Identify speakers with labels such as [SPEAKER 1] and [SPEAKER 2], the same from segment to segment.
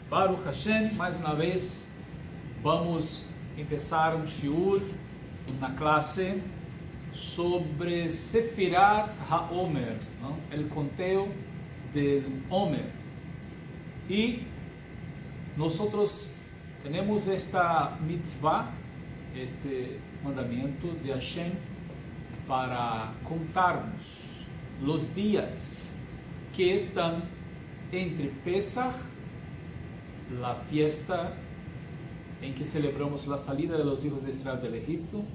[SPEAKER 1] Baruch Hashem, mais uma vez vamos começar um shiur, uma classe sobre Sefirat HaOmer, o conteo del Omer. E nós temos esta mitzvah, este mandamento de Hashem, para contarmos os dias que estão entre Pesach, a fiesta em que celebramos a saída dos hijos de Israel do Egipto,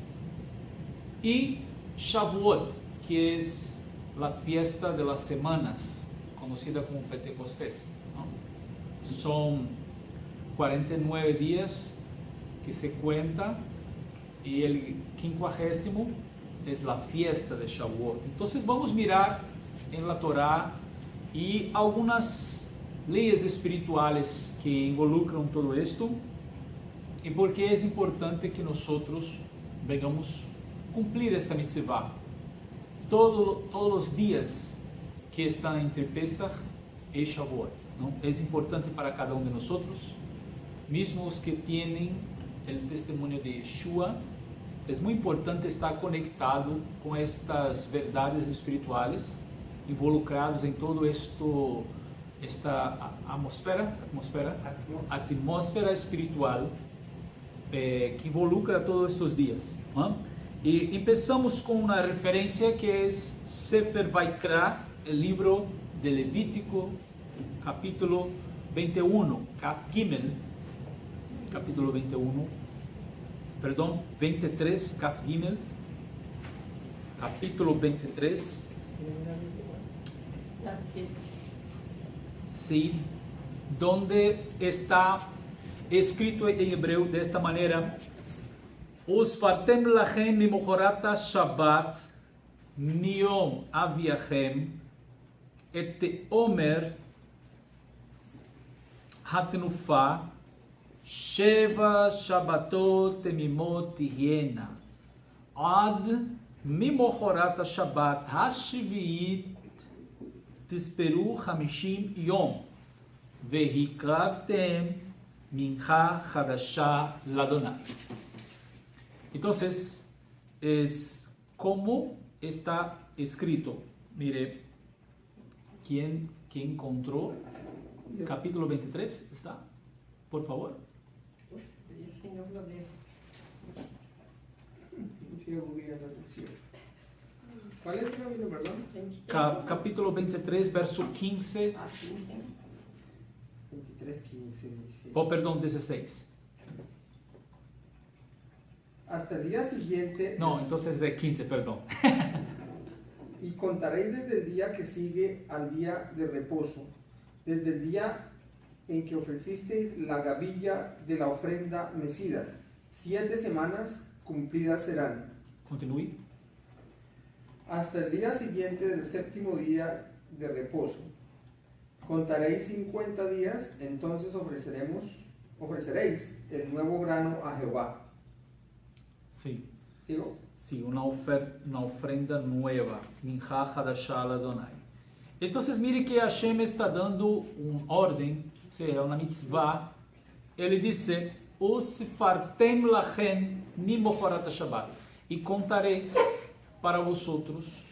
[SPEAKER 1] e Shavuot, que é a fiesta de las semanas, conhecida como Pentecostés. São 49 dias que se cuenta e o 50º é a fiesta de Shavuot. Então vamos mirar em la Torá e algumas leis espirituais que involucram todo isto e porque é importante que nós venhamos cumprir esta mitzvah. Todos os dias que estão entre Pesach e Shavuot, é importante para cada um de nós, mesmo os que têm o testemunho de Yeshua. É muito importante estar conectado com estas verdades espirituais, involucrados em todo esta atmosfera espiritual que involucra todos estes dias. E começamos com uma referência que é Sefer Vaikra, o livro de Levítico, capítulo 21, Kaf Gimel, capítulo 23, Kaf Gimel, capítulo 23. Sí, donde está escrito em hebreu desta maneira: Usfartem lachem mimochorata Shabbat miyom aviachem et omer hatnufa sheva Shabbatot temimot tihiena ad mimochorata Shabbat hashviit תספרו 50 יום, והקרבתם מנחה חדשה לאדוני. Entonces, es como está escrito. Mire, ¿quién encontró? Capítulo 23, ¿está? Por favor.
[SPEAKER 2] ¿Cuál es el camino, perdón?
[SPEAKER 1] Capítulo 23, verso 15.
[SPEAKER 2] 23, 15 dice.
[SPEAKER 1] Oh, perdón, 16.
[SPEAKER 2] Hasta el día siguiente.
[SPEAKER 1] No, entonces de 15, perdón.
[SPEAKER 2] Y contaréis desde el día que sigue al día de reposo, desde el día en que ofrecisteis la gavilla de la ofrenda mecida. 7 semanas cumplidas serán.
[SPEAKER 1] Continúe.
[SPEAKER 2] Hasta el día siguiente del 7º día de reposo. Contaréis 50 días, entonces ofreceréis el nuevo grano a Jehová.
[SPEAKER 1] Sí.
[SPEAKER 2] ¿Sigo?
[SPEAKER 1] Sí, una ofrenda nueva. Mincha Hadashah Adonai. Entonces mire que Hashem está dando uma ordem, ou seja, uma mitzvah. Ele disse: Usfartem lachem mimochorat Shabbat. E contareis para vosotros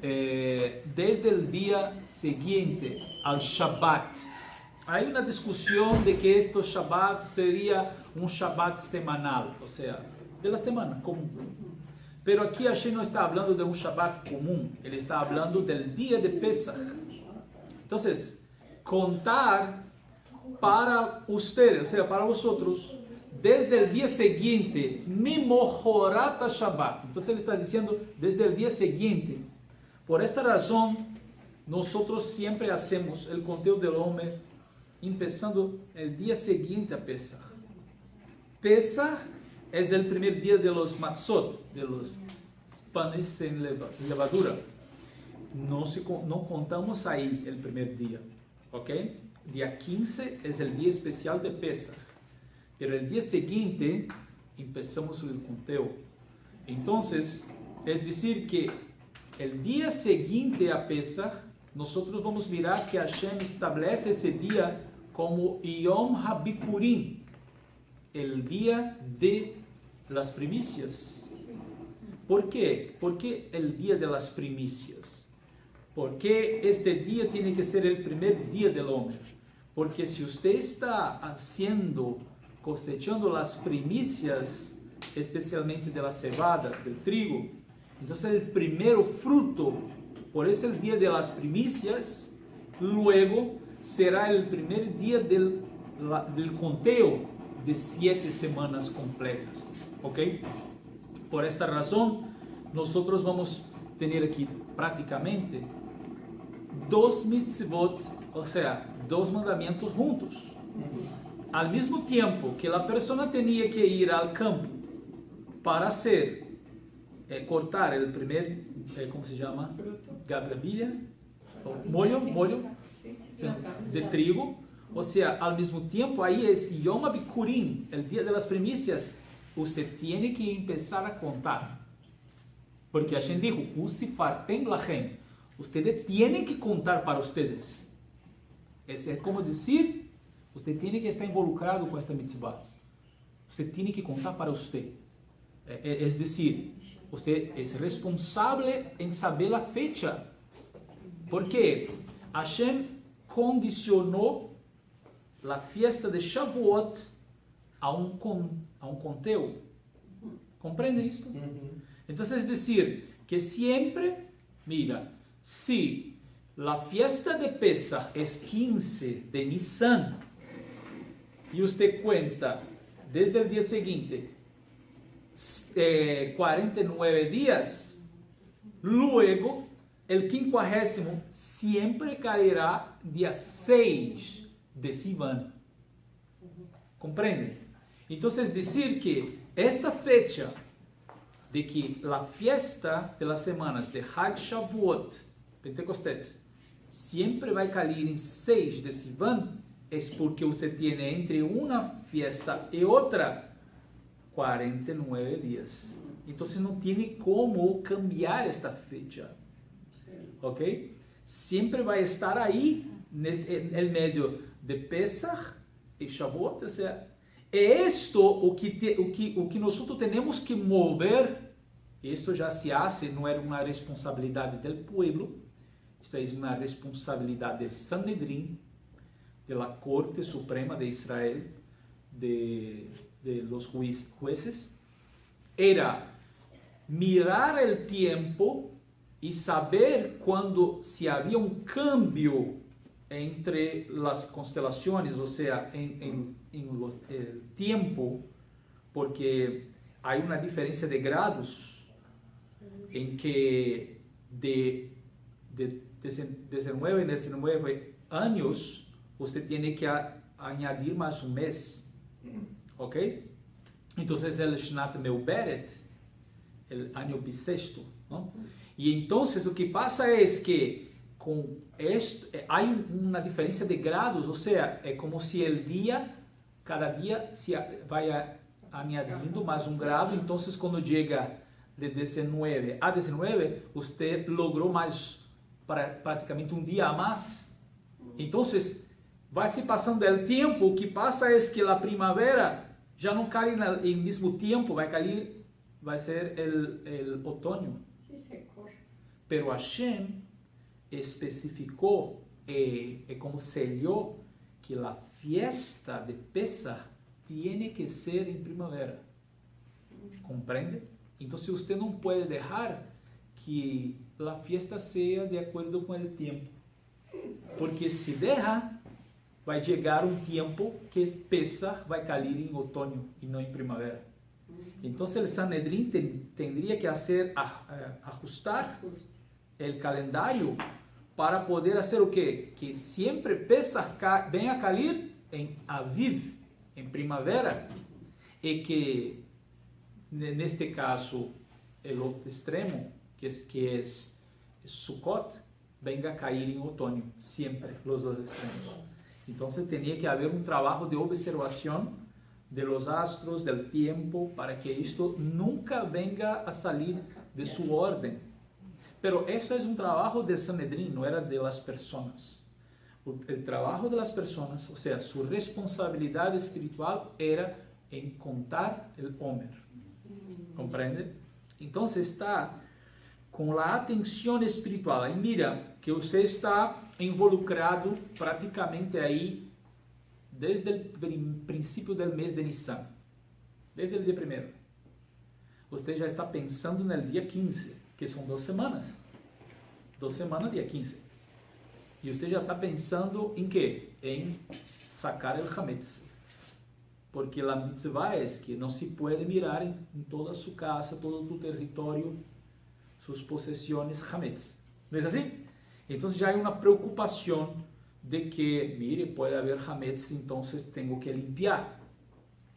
[SPEAKER 1] desde el día siguiente al Shabbat. Hay una discusión de que este Shabbat sería un Shabbat semanal, o sea, de la semana común. Pero aquí Hashem no está hablando de un Shabbat común, él está hablando del día de Pesach. Entonces, contar para ustedes, o sea, para vosotros, desde el día siguiente, mimochorat Shabbat. Entonces él está diciendo desde el día siguiente. Por esta razón, nosotros siempre hacemos el conteo del Omer empezando el día siguiente a Pesach. Pesach es el primer día de los matzot, de los panes sin levadura. No contamos ahí el primer día, ¿ok? Día 15 es el día especial de Pesach. Pero el día siguiente empezamos el conteo. Entonces, es decir que el día siguiente a Pesach, nosotros vamos a mirar que Hashem establece ese día como Yom HaBikurim, el día de las primicias. ¿Por qué? ¿Por qué el día de las primicias? Porque este día tiene que ser el primer día del hombre. Porque si usted está cosechando las primicias, especialmente de la cebada, del trigo, entonces el primer fruto, por eso el día de las primicias, luego será el primer día del conteo de 7 semanas completas. ¿Ok? Por esta razón, nosotros vamos a tener aquí prácticamente 2 mitzvot, o sea, 2 mandamientos juntos. Al mismo tiempo que la persona tenía que ir al campo para cortar el primer, ¿cómo se llama? Gabilla, molho de trigo. O sea, al mismo tiempo, ahí es Yom HaBikurim, el día de las primicias. Usted tiene que empezar a contar. Porque Hashem dijo, Usifartem lachem. Ustedes tienen que contar para ustedes. Es como decir, usted tiene que estar involucrado con esta mitzvah. Usted tiene que contar para usted. Es decir, usted es responsable en saber la fecha. Porque Hashem condicionó la fiesta de Shavuot a un conteo. ¿Comprende esto? Entonces es decir, que siempre, mira, si la fiesta de Pesach es 15 de Nisan y usted cuenta desde el día siguiente 49 días, luego el 50º siempre caerá día 6 de Sivan. ¿Comprende? Entonces decir que esta fecha de que la fiesta de las semanas de Hag Shavuot, Pentecostés, siempre va a caer en 6 de Sivan, es porque usted tiene entre una fiesta y otra 49 días. Entonces no tiene cómo cambiar esta fecha. ¿Ok? Siempre va a estar ahí en el medio de Pesach y Shavuot. O sea, esto o que nosotros tenemos que mover. Esto ya se hace, no era una responsabilidad del pueblo. Esto es una responsabilidad del Sanedrín, de la Corte Suprema de Israel, de los jueces. Era mirar el tiempo y saber cuando si había un cambio entre las constelaciones, o sea, en el tiempo, porque hay una diferencia de grados en que de 19 años usted tiene que añadir más un mes. ¿Ok? Entonces el Shnat Meuberet, el año bisiesto, ¿no? Y entonces lo que pasa es que con esto hay una diferencia de grados, o sea, es como si el día, cada día se vaya añadiendo más un grado. Entonces cuando llega de 19 a 19, usted logró más, prácticamente un día más. Entonces vai se passando o tempo, o que passa é que a primavera já não cai no mesmo tempo, vai ser o outono. Pero Hashem especificou como sellou que a fiesta de Pesach tiene que ser em primavera. ¿Comprende? Então, você não pode deixar que a fiesta seja de acordo com o tempo, porque se deixa, vai chegar um tempo que Pesach vai cair em outono e não em primavera. Então, o Sanedrín tendría que ajustar o calendário para poder fazer o quê? Que sempre Pesach venha a cair em Aviv, em primavera, e que, neste caso, o outro extremo, que é Sukkot, venga a cair em outono, sempre, os dois extremos. Então, tinha que haver um trabalho de observação de los astros, del tiempo, para que isto nunca venga a salir de su orden. Pero eso es un trabajo del Sanedrín, no era de las personas. El trabajo de las personas, o sea, su responsabilidad espiritual era en contar el Homer. ¿Comprende? Entonces está con la atención espiritual. Aí mira que você está involucrado praticamente aí desde o princípio do mês de Nissan. Desde o dia 1º. Você já está pensando no dia 15, que são 2 semanas. 2 semanas, dia 15. E você já está pensando em quê? Em sacar o Hametz. Porque a mitzvah é que não se pode mirar em toda a sua casa, todo o território, suas possessões Hametz. Não é assim? Então já há uma preocupação de que, mire, pode haver Hametz, então tenho que limpar.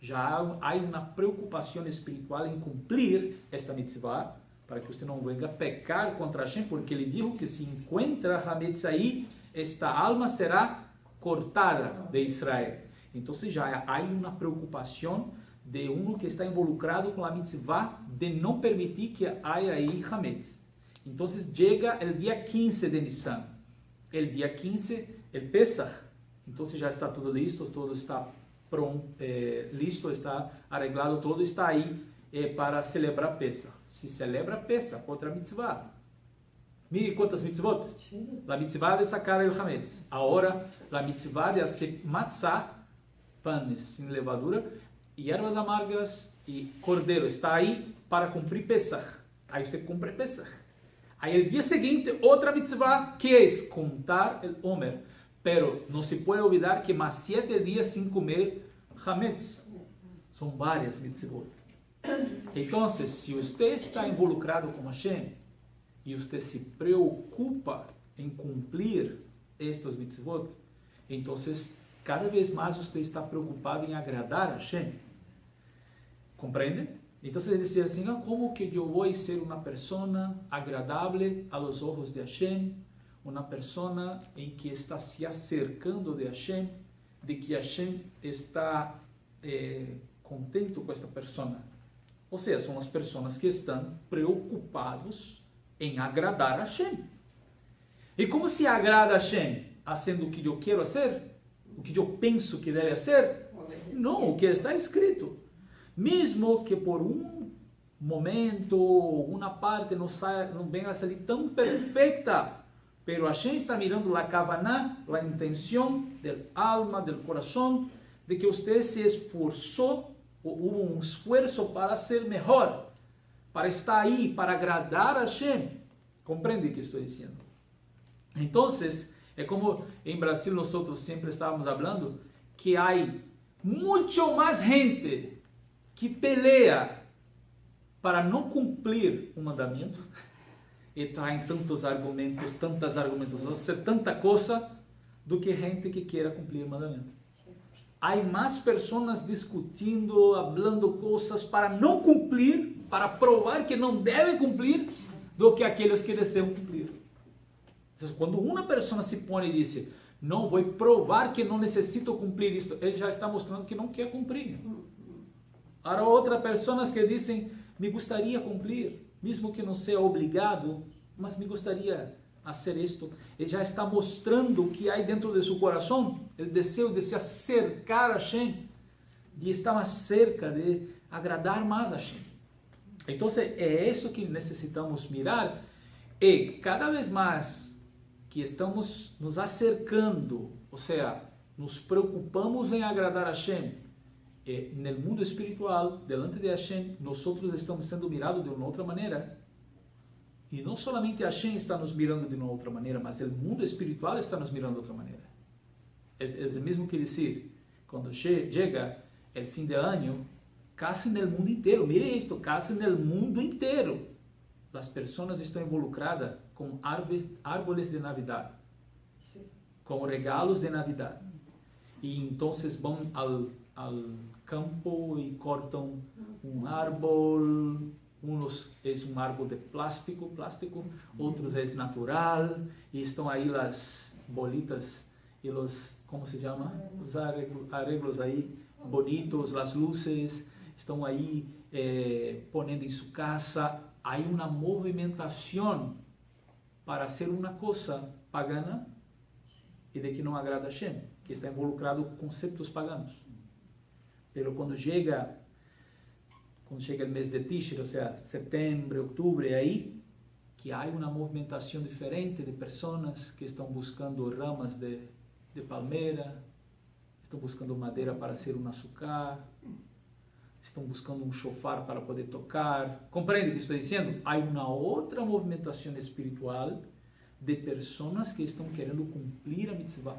[SPEAKER 1] Já há uma preocupação espiritual em cumprir esta mitzvah, para que você não venha pecar contra Hashem, porque ele dijo que se encontra Hametz aí, esta alma será cortada de Israel. Então já há uma preocupação de que está involucrado com a mitzvah de não permitir que haja aí Hametz. Então chega o dia 15 de Nissan. O dia 15, o Pesach. Então já está tudo listo, todo está pronto, listo, está arreglado, todo está aí para celebrar Pesach. Se celebra Pesach, outra mitzvah. Mire quantas mitzvot. A mitzvah de sacar el Hametz. Agora, a mitzvah de fazer matzah, panes sem levadura, e ervas amargas e cordeiro. Está aí para cumprir Pesach. Aí você cumpre Pesach. Aí o dia seguinte, outra mitzvah, que é contar o Homer. Pero não se pode olvidar que mais 7 dias sem comer Hametz. São várias mitzvot. Então, se você está involucrado com Hashem, e você se preocupa em cumprir estes mitzvot, então cada vez mais você está preocupado em agradar a Hashem. Compreende? Então você diz assim, como que eu vou ser uma pessoa agradável aos olhos de Hashem, uma pessoa em que está se acercando de Hashem, de que Hashem está contente com esta pessoa. Ou seja, são as pessoas que estão preocupados em agradar a Hashem. E como se agrada a Hashem? Fazendo o que eu quero fazer? O que eu penso que deve ser? Não, o que está escrito. Mesmo que por um momento, uma parte não venha a sair tão perfeita, pero Hashem está mirando a kavaná, a intenção del alma, del coração, de que você se esforçou, hubo um esforço para ser melhor, para estar aí, para agradar a Hashem. Compreende o que estou dizendo? Então, é como em Brasil nós sempre estávamos falando, que há muito mais gente que pelea para não cumprir o mandamento, e traem tantas argumentos, tanta coisa, do que gente que queira cumprir o mandamento. Há mais pessoas discutindo, falando coisas para não cumprir, para provar que não deve cumprir, do que aqueles que desejam cumprir. Então, quando uma pessoa se põe e diz, não, vou provar que não necessito cumprir isto, ele já está mostrando que não quer cumprir. Há outras pessoas que dizem, me gostaria cumprir, mesmo que não seja obrigado, mas me gostaria fazer isto. Ele já está mostrando que há dentro de seu coração o desejo de se acercar a Hashem, de estar mais cerca, de agradar mais a Hashem. Então é isso que necessitamos mirar, e cada vez mais que estamos nos acercando, ou seja, nos preocupamos em agradar a Hashem, no mundo espiritual, delante de Hashem, nós estamos sendo mirados de uma outra maneira. E não somente Hashem está nos mirando de uma outra maneira, mas o mundo espiritual está nos mirando de outra maneira. É o mesmo que dizer, quando chega o fim de ano, casi no mundo inteiro, mire isto, casi no mundo inteiro, as pessoas estão involucradas com árvores de Navidad, com regalos de Navidad. E então vão ao campo e cortam um árbol, uns é um árbol de plástico, outros é natural, e estão aí as bolitas e os, como se chama? Os arreglos aí, bonitos, as luzes, estão aí ponendo em sua casa. Há uma movimentação para ser uma coisa pagana, y de que no agrada a Hashem, que está involucrado con conceptos paganos. Pero cuando llega el mes de Tishri, o sea, septiembre, octubre, ahí que hay una movimentación diferente de personas que están buscando ramas de palmera, estão buscando madeira para hacer un azúcar, estão buscando um shofar para poder tocar. Compreende o que estou dizendo? Há uma outra movimentação espiritual de pessoas que estão querendo cumprir a mitzvah.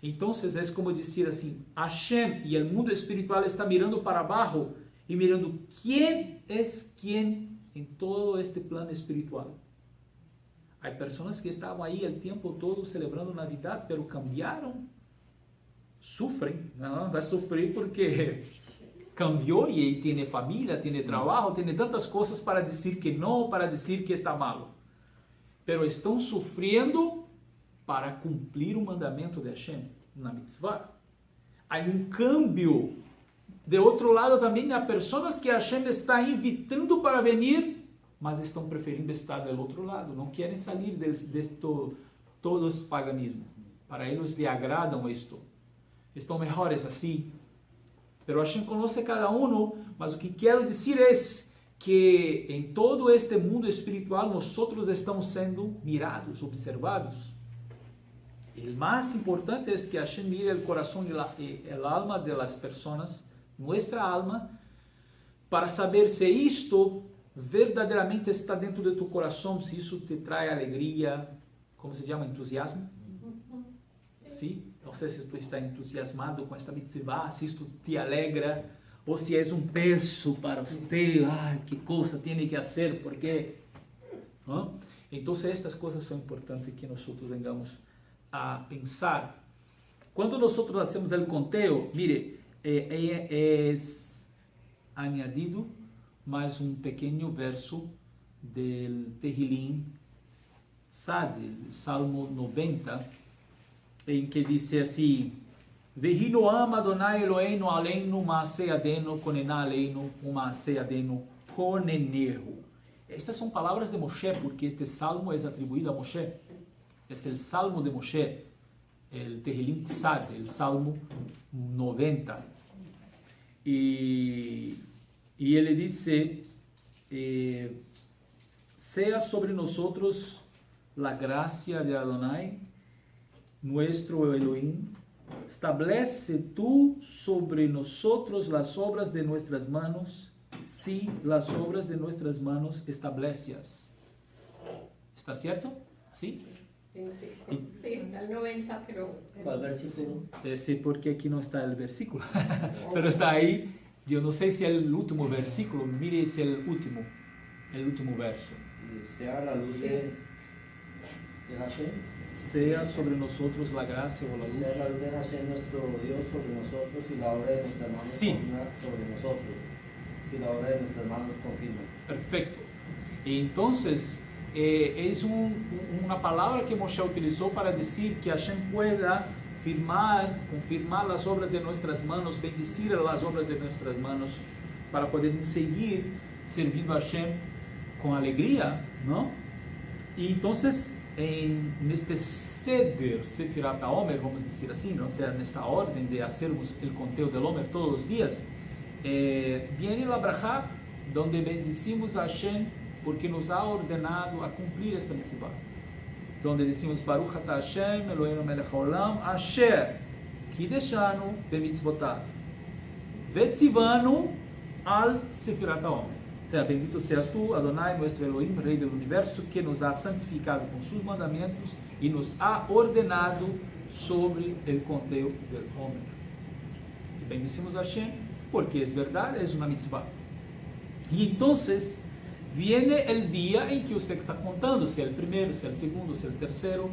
[SPEAKER 1] Então, é como dizer assim, Hashem e o mundo espiritual está mirando para abaixo e mirando quem é quem em todo este plano espiritual. Há pessoas que estavam aí o tempo todo celebrando Navidad, pero cambiaram, sofrem, não? Vai sofrer porque cambiou e tem família, tem trabalho, tem tantas coisas para dizer que não, para dizer que está malo. Pero estão sofrendo para cumprir o mandamento de Hashem na mitzvah. Há câmbio. De outro lado também há pessoas que Hashem está invitando para vir, mas estão preferindo estar do outro lado, não querem sair deste todo esse paganismo. Para eles lhe agradam isto. Estão melhores assim. Pero Hashem conhece cada um, mas o que quero dizer é que em todo este mundo espiritual nós estamos sendo mirados, observados. O mais importante é que Hashem mire o coração e a alma das pessoas, nossa alma, para saber se isto verdadeiramente está dentro de tu coração, se isso te traz alegria, como se chama, entusiasmo? Sim? Não sei se tu está entusiasmado com esta mitzvah, se isto te alegra, ou se é peso para você, que coisa tem que fazer, porque... ¿no? Então, estas coisas são importantes que nós venhamos a pensar. Quando nós hacemos o conteo, mire, é añadido mais um pequeno verso do Tehillim Tzad, Salmo 90, em que diz assim: Vehi noam Adonai Eloheinu aleinu ma'aseh yadenu konena aleinu u'ma'aseh yadenu konenehu. Estas são palavras de Moshe, porque este salmo é atribuído a Moshe. É o salmo de Moshe, o Tehillim Tzad, o salmo 90. E ele diz: sea sobre nosotros la gracia de Adonai, nuestro Elohim, establece tú sobre nosotros las obras de nuestras manos, si las obras de nuestras manos establecias. ¿Está cierto? ¿Sí?
[SPEAKER 3] Sí, está el 90, pero...
[SPEAKER 4] ¿Cuál versículo?
[SPEAKER 1] Sí, porque aquí no está el versículo, pero está ahí. Yo no sé si es el último versículo, mire si es el último verso.
[SPEAKER 4] Sea la luz de Hashem.
[SPEAKER 1] Sea sobre nosotros la gracia o la luz.
[SPEAKER 4] Sea la luz de Hashem, nuestro Dios, sobre nosotros, y la obra de nuestras manos
[SPEAKER 1] Sí.
[SPEAKER 4] sobre nosotros. Si la obra de nuestras manos confirma.
[SPEAKER 1] Perfecto. Entonces, es una palabra que Moshe utilizó para decir que Hashem pueda confirmar las obras de nuestras manos, bendecir las obras de nuestras manos, para poder seguir servindo a Hashem con alegría, ¿no? Y entonces, en este Sefirat HaOmer, vamos decir así, ¿no? O sea, en esta orden de hacermos el conteo del Omer todos los días, viene la Brajá, donde bendecimos a Hashem porque nos ha ordenado a cumplir esta mitzvah. Donde decimos Baruch Ata Hashem Eloheinu Melech Haolam Asher Kideshanu Bemitzvotav Vetzivanu al Sefirat HaOmer. O sea, bendito seas tú, Adonai, nuestro Elohim, Rey del Universo, que nos ha santificado con sus mandamientos y nos ha ordenado sobre el conteo del Omer. Y bendecimos a Hashem porque es verdad, es una mitzvah. Y entonces viene el día en que usted está contando, si es el primero, si es el segundo, si es el tercero.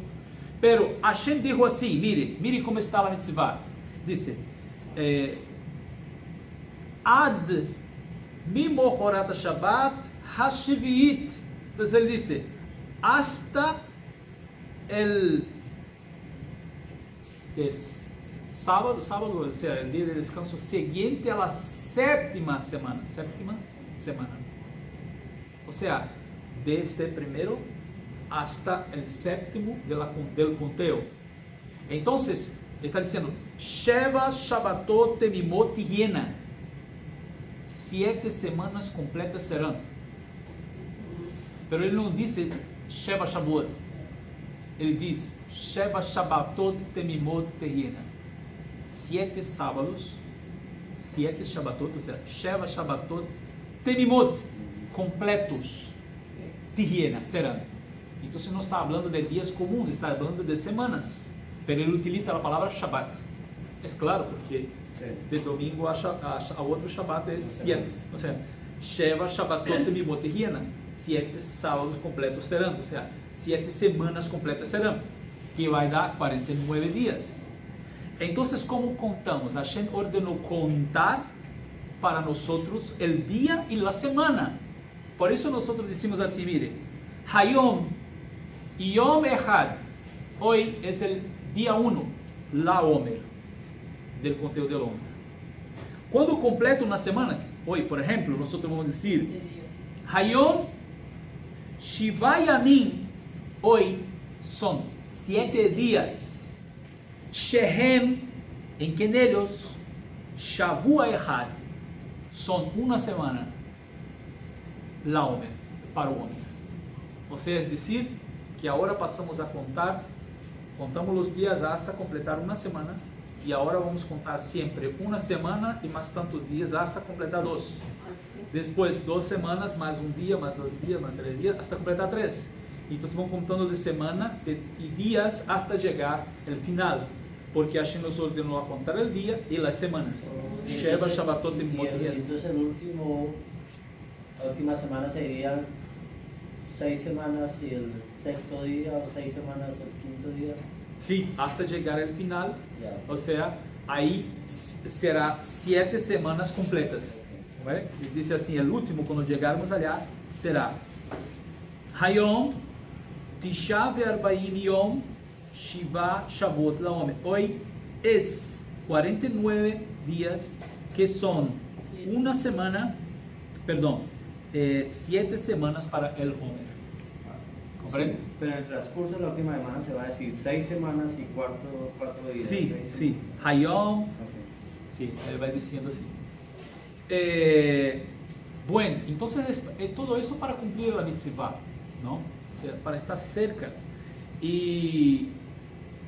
[SPEAKER 1] Pero Hashem dijo así, mire cómo está la mitzvah. Dice, Ad Mimochorat Shabbat Hasheviit. Entonces él dice, hasta el sábado, o sea, el día de descanso siguiente a la séptima semana. O sea, desde el primero hasta el séptimo del conteo. Entonces, está diciendo, Sheva Shabbatot Temimot Hiena. 7 semanas completas serán. Pero ele não disse Sheva Shavuot. Ele diz Sheva Shabbatot Temimot Hiena. 7 sábados, 7 Shabbatot, ou seja, Sheva Shabbatot Temimot, completos, Tihiena, serão. Então, não está falando de dias comuns, está falando de semanas. Mas ele utiliza a palavra Shabbat. É claro, porque de domingo a outro Shabbat é 7. Ou seja, Sheva Shabbatot Temimot Tihiena. 7 sábados completos serão, ou seja, 7 semanas completas serão, que vai dar 49 dias. Então, como contamos? Hashem ordenou contar para nós o dia e a semana. Por isso nós decimos assim, mire, Hayom, Yom Echad, hoy é o dia 1, La Omer, do conteúdo del Omer. Quando completa uma semana, hoje, por exemplo, nós vamos dizer, Hayom, Shiva Yamim, hoje são 7 dias, Shehem, em que neles, Shavua Echad, são uma semana, La Omer, para o homem. Ou seja, é dizer, que agora passamos a contar, contamos os dias hasta completar uma semana, e agora vamos contar sempre uma semana e mais tantos dias hasta completar 2. Depois 2 semanas, mais um dia, mais 2 dias, mais 3 dias, hasta completar 3. Então vamos contando de semana e dias hasta chegar ao final, porque Hashem nos ordenou a contar o dia e as semanas. Sheva Shabbatot Temimot Hiena.
[SPEAKER 4] Então, la última semana sería 6 semanas y el sexto día, o 6 semanas el quinto día.
[SPEAKER 1] Sí, hasta llegar al final,
[SPEAKER 4] Ya.
[SPEAKER 1] o sea, ahí será 7 semanas completas. ¿Vale? Dice así, el último, cuando llegarmos allá, será Hayom, Tisha Ve'arbaim Yom, Shiva Shavuot Laomer. Hoy es 49 días, que son una semana, perdón, 7 semanas para el Homer. ¿Comprende?
[SPEAKER 4] Sí, pero en el transcurso de la última semana se va a decir 6 semanas y 4 días.
[SPEAKER 1] Sí,
[SPEAKER 4] 6
[SPEAKER 1] sí. Hayom,
[SPEAKER 4] Okay.
[SPEAKER 1] sí, él va diciendo así. Bueno, entonces es todo esto para cumplir la mitzvah, ¿no? O sea, para estar cerca. Y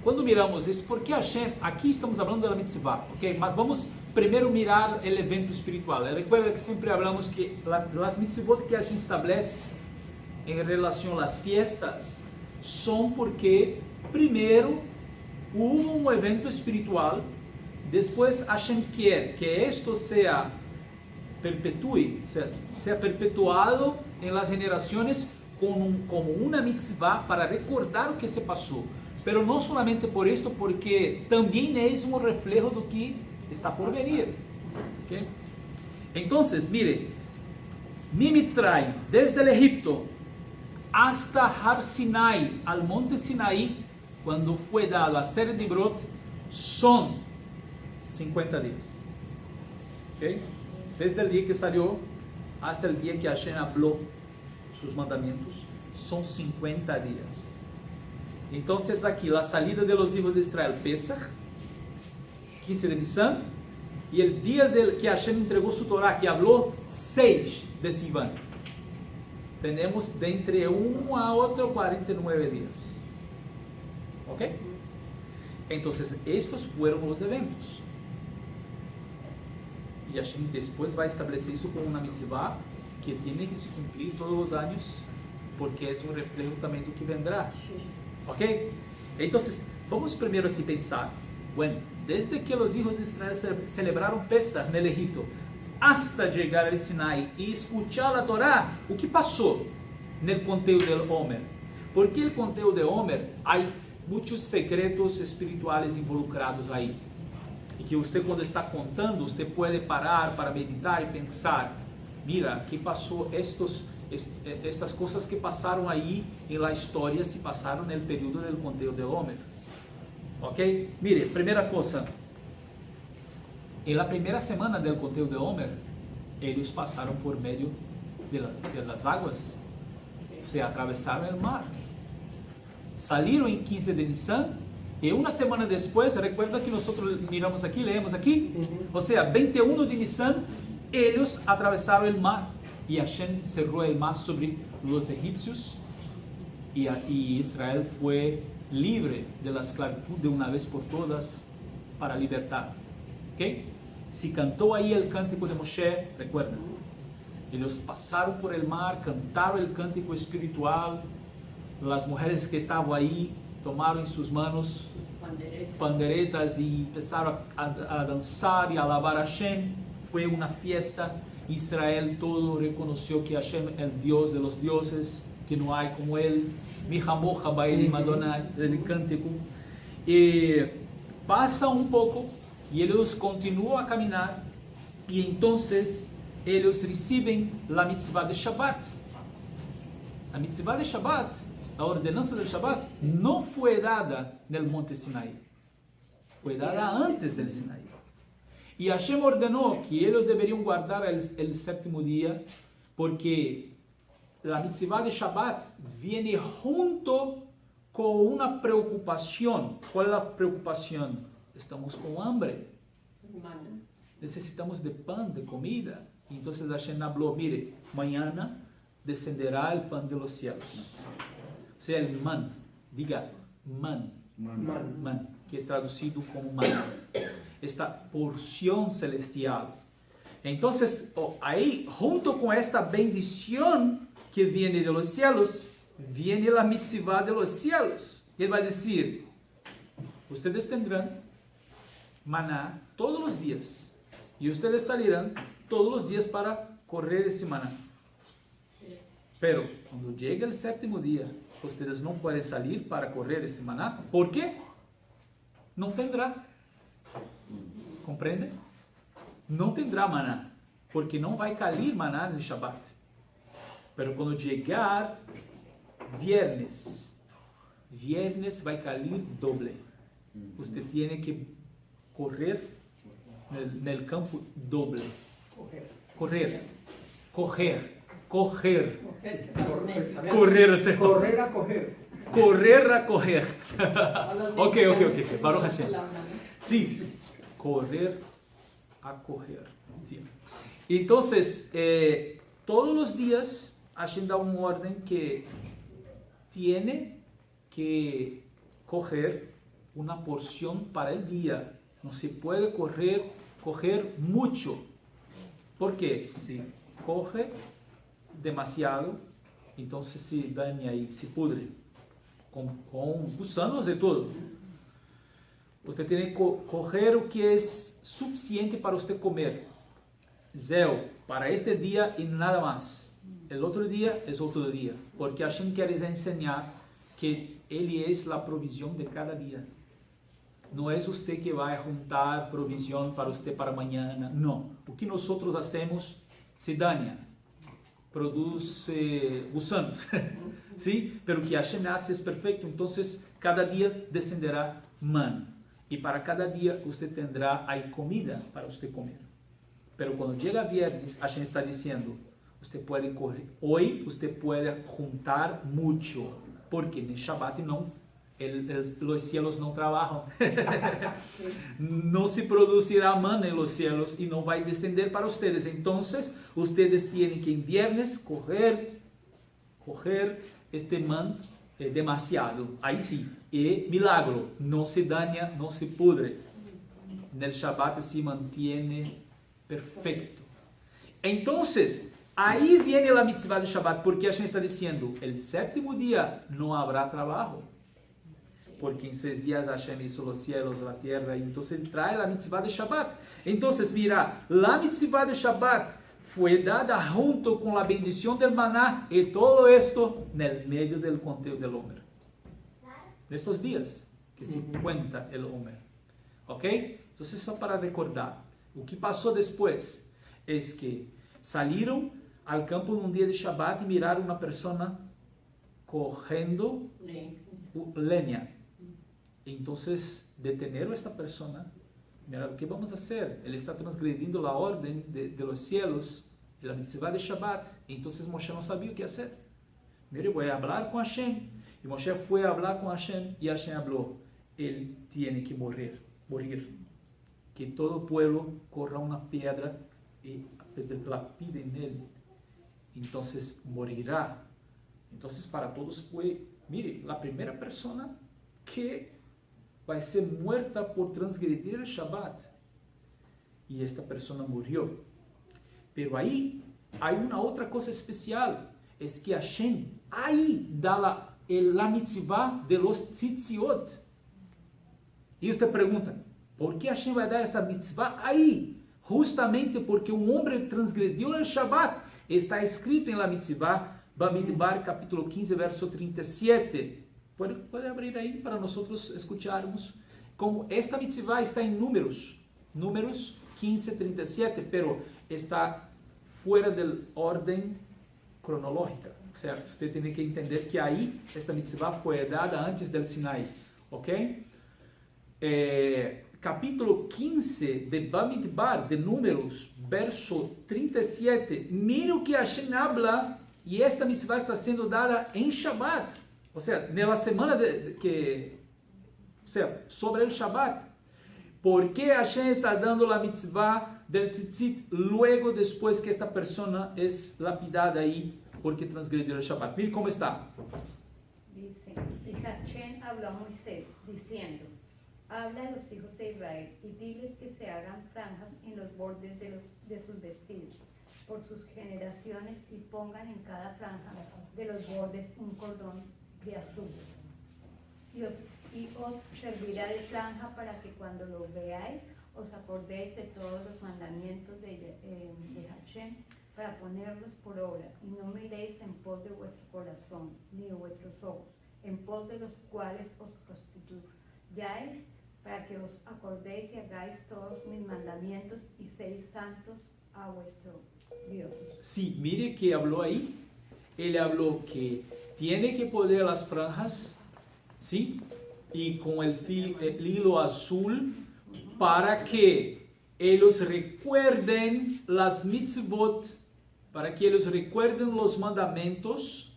[SPEAKER 1] cuando miramos esto, ¿por qué Hashem? Aquí estamos hablando de la mitzvah, ¿ok? Mas vamos primeiro mirar o evento espiritual. Recuerda que sempre falamos que as mitzvot que Hashem estabelece em relação às fiestas são porque primeiro houve um evento espiritual, depois Hashem quer que isto seja perpetue, seja perpetuado em las generações como uma mitzvah para recordar o que se passou. Pero não somente por isto, porque também é um reflejo do que está por venir. ¿Okay? Entonces, mire, mi Mitzrayim, desde el Egipto hasta Har Sinai, al monte Sinaí, cuando fue dado a ser de Brot, son 50 días. ¿Okay? Desde el día que salió hasta el día que Hashem habló sus mandamientos, son 50 días. Entonces aquí, la salida de los hijos de Israel, Pesach, 15 de Nisan, y el día que Hashem entregó su Torah, que habló 6 de Sivan. Tenemos de entre uno a otro 49 días. ¿Ok? Entonces, estos fueron los eventos. Y Hashem después va a establecer eso como una mitzvah que tiene que se cumplir todos los años, porque es un reflejo también de lo que vendrá. ¿Ok? Entonces, vamos primero así pensar. Bueno, desde que los hijos de Israel celebraron Pesach en el Egipto, hasta llegar al Sinai y escuchar la Torah, o que pasó en el conteo del Homer? Porque el conteo de Homer hay muchos secretos espirituales involucrados ahí. Y que usted cuando está contando, usted puede parar para meditar y pensar, mira, ¿qué pasó? Estas cosas que pasaron ahí en la historia se pasaron en el periodo del conteo de Homer. Ok? Mire, primera cosa, en la primera semana del conteo de Homer, ellos pasaron por medio de las aguas, se atravesaron el mar, salieron en 15 de Nisan Y una semana después, recuerda que nosotros miramos aquí, leemos aquí, o sea, 21 de Nisan, ellos atravesaron el mar y Hashem cerró el mar sobre los egipcios y Israel fue libre de la esclavitud de una vez por todas para libertar. ¿Okay? Si cantó ahí el cántico de Moshe, recuerda, ellos pasaron por el mar, cantaron el cántico espiritual, las mujeres que estaban ahí tomaron en sus manos panderetas y empezaron a danzar y a alabar a Hashem. Fue una fiesta. Israel todo reconoció que Hashem es el Dios de los dioses, que no hay como él. Mi jamoja, Baelim Adonai, el cántico. Pasa un poco y ellos continúan a caminar y entonces ellos reciben la mitzvah de Shabbat. La mitzvah de Shabbat, la ordenanza del Shabbat, no fue dada en el monte Sinaí, fue dada antes del Sinaí. Y Hashem ordenó que ellos deberían guardar el séptimo día, porque la mitzvah de Shabbat viene junto con una preocupación. ¿Cuál es la preocupación? Estamos con hambre. Necesitamos de pan, de comida. Entonces Hashem habló, mire, mañana descenderá el pan de los cielos. O sea, el man, diga, man, que es traducido como maná. Esta porción celestial. Entonces, ahí, junto con esta bendición que viene de los cielos, viene la mitzvah de los cielos. Y él va a decir, ustedes tendrán maná todos los días, y ustedes salirán todos los días para correr ese maná. Pero cuando llegue el séptimo día, ustedes no pueden salir para correr este maná. ¿Por qué? No tendrá. ¿Comprende? No tendrá maná, porque no va a caer maná en el Shabbat. Pero cuando llegar viernes va a caer doble. Usted tiene que correr en el campo doble. Correr a coger. Ok. Baruch Hashem. Sí. Correr a coger. Sí. Entonces, todos los días Hashem da un orden que tiene que coger una porción para el día. No se puede coger mucho. Porque si coge demasiado, entonces se daña y se pudre con gusanos de todo. Usted tiene que coger o que es suficiente para usted comer. Zero, para este día y nada más. El otro día es otro día. Porque Hashem quiere enseñar que Él es la provisión de cada día. No es usted que va a juntar provisión para usted para mañana. No. O que nosotros hacemos se daña. Produce gusanos. ¿Sí? Pero o que Hashem hace es perfecto. Entonces, cada día descenderá man. Y para cada día usted tendrá ahí comida para usted comer. Pero cuando llega viernes, Hashem está diciendo, usted puede correr. Hoy usted puede juntar mucho. Porque en el Shabbat no. Los cielos no trabajan. No se producirá maná en los cielos y no va a descender para ustedes. Entonces, ustedes tienen que en viernes coger este maná demasiado. Ahí sí. Y milagro, no se daña, no se pudre. En el Shabbat se mantiene perfecto. Entonces, ahí viene la mitzvah de Shabbat, porque Hashem está diciendo, el séptimo día no habrá trabajo. Porque en 6 días Hashem hizo los cielos, la tierra, y entonces trae la mitzvah de Shabbat. Entonces, mira, la mitzvah de Shabbat fue dada junto con la bendición del maná, y todo esto en el medio del conteo del Omer. De estos días que se cuenta el Omer. ¿Ok? Entonces, só para recordar, o que pasó después es que salieron al campo en un día de Shabbat y miraron una persona cogiendo leña. Entonces, deteneron a esta persona. Mira, ¿qué vamos a hacer? Él está transgrediendo la orden de los cielos, de la mitzvah de Shabbat. Entonces Moshe no sabía qué hacer. Mire, voy a hablar con Hashem. Y Moshe fue a hablar con Hashem y Hashem habló. él tiene que morir. Que todo pueblo corra una piedra y la pide en él. Entonces morirá. Entonces para todos fue, mire, la primera persona que va a ser muerta por transgredir el Shabbat. Y esta persona murió. Pero ahí hay una otra cosa especial. Es que Hashem ahí da la mitzvah de los tzitziot. Y usted pregunta, ¿por qué Hashem va a dar esta mitzvah ahí? Justamente porque un hombre transgredió el Shabbat. Está escrito en la mitzvah, Bamidbar capítulo 15, verso 37. ¿Puede abrir ahí para nosotros escucharmos? Como esta mitzvah está en Números 15, 37, pero está fuera del orden cronológico. O sea, usted tiene que entender que ahí esta mitzvah fue dada antes del Sinai. ¿Ok? Capítulo 15 de Bamidbar, de Números, verso 37. Mira o que Hashem habla, y esta mitzvah está sendo dada em Shabbat. O sea, na semana sobre el Shabbat. ¿Por qué Hashem está dando la mitzvah del tzitzit luego, después que esta persona es lapidada ahí porque transgredió el Shabbat? Mire cómo está.
[SPEAKER 5] Dice, y Hashem habló a Moisés diciendo, habla a los hijos de Israel y diles que se hagan franjas en los bordes de sus vestidos por sus generaciones y pongan en cada franja de los bordes un cordón de azul. Y os servirá de franja para que cuando lo veáis os acordéis de todos los mandamientos de Hashem para ponerlos por obra, y no miréis en pos de vuestro corazón ni de vuestros ojos, en pos de los cuales os prostituyáis, para que os acordéis y hagáis todos mis mandamientos y seáis santos a vuestro Dios.
[SPEAKER 1] Sí, mire que habló ahí. Él habló que tiene que poner las franjas, ¿sí? Y con el hilo azul, para que ellos recuerden las mitzvot, para que ellos recuerden los mandamientos,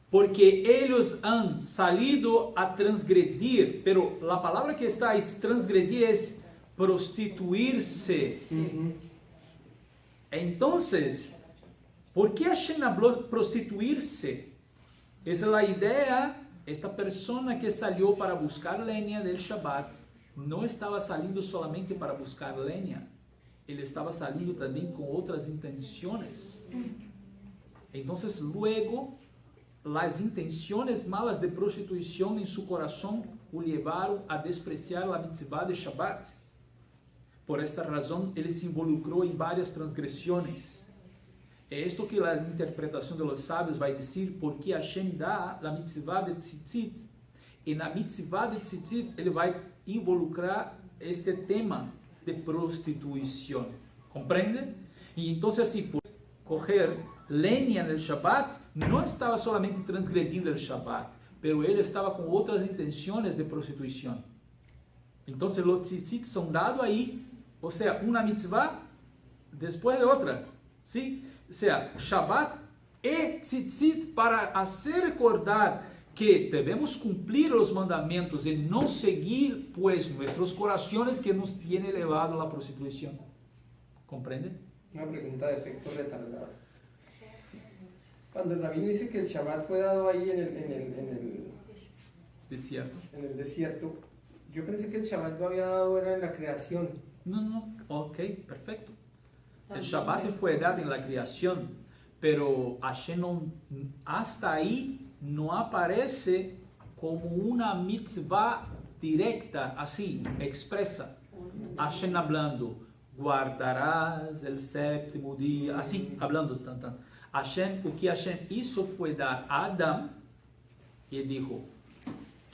[SPEAKER 1] porque ellos han salido a transgredir, pero la palabra que está ahí, transgredir, es prostituirse. Entonces, ¿por qué Hashem habló prostituirse? Esa es la idea. Esta persona que salió para buscar leña del Shabbat no estaba saliendo solamente para buscar leña, él estaba saliendo también con otras intenciones. Entonces luego las intenciones malas de prostitución en su corazón o llevaron a despreciar la mitzvah de Shabbat. Por esta razón él se involucró en varias transgresiones. Es esto que la interpretación de los sabios va a decir, porque Hashem da la mitzvah de tzitzit. En la mitzvah de tzitzit, él va a involucrar este tema de prostitución. ¿Comprende? Y entonces así, por coger leña en el Shabbat, no estaba solamente transgrediendo el Shabbat, pero él estaba con otras intenciones de prostitución. Entonces los tzitzit son dados ahí, o sea, una mitzvah después de otra. ¿Sí? O sea, Shabbat y tzitzit para hacer recordar que debemos cumplir los mandamientos y no seguir pues nuestros corazones que nos tiene elevado a la prostitución. ¿Comprenden?
[SPEAKER 2] Una pregunta de efecto retardado. Sí. Cuando el rabino dice que el Shabbat fue dado ahí en el desierto, yo pensé que el Shabbat lo había dado era en la creación.
[SPEAKER 1] No, ok, perfecto. El Shabbat fue dado en la creación, pero Hashem hasta ahí no aparece como una mitzvah directa, así, expresa. Hashem hablando, guardarás el séptimo día, así, hablando tan. Hashem, o que Hashem hizo fue dar a Adán, y dijo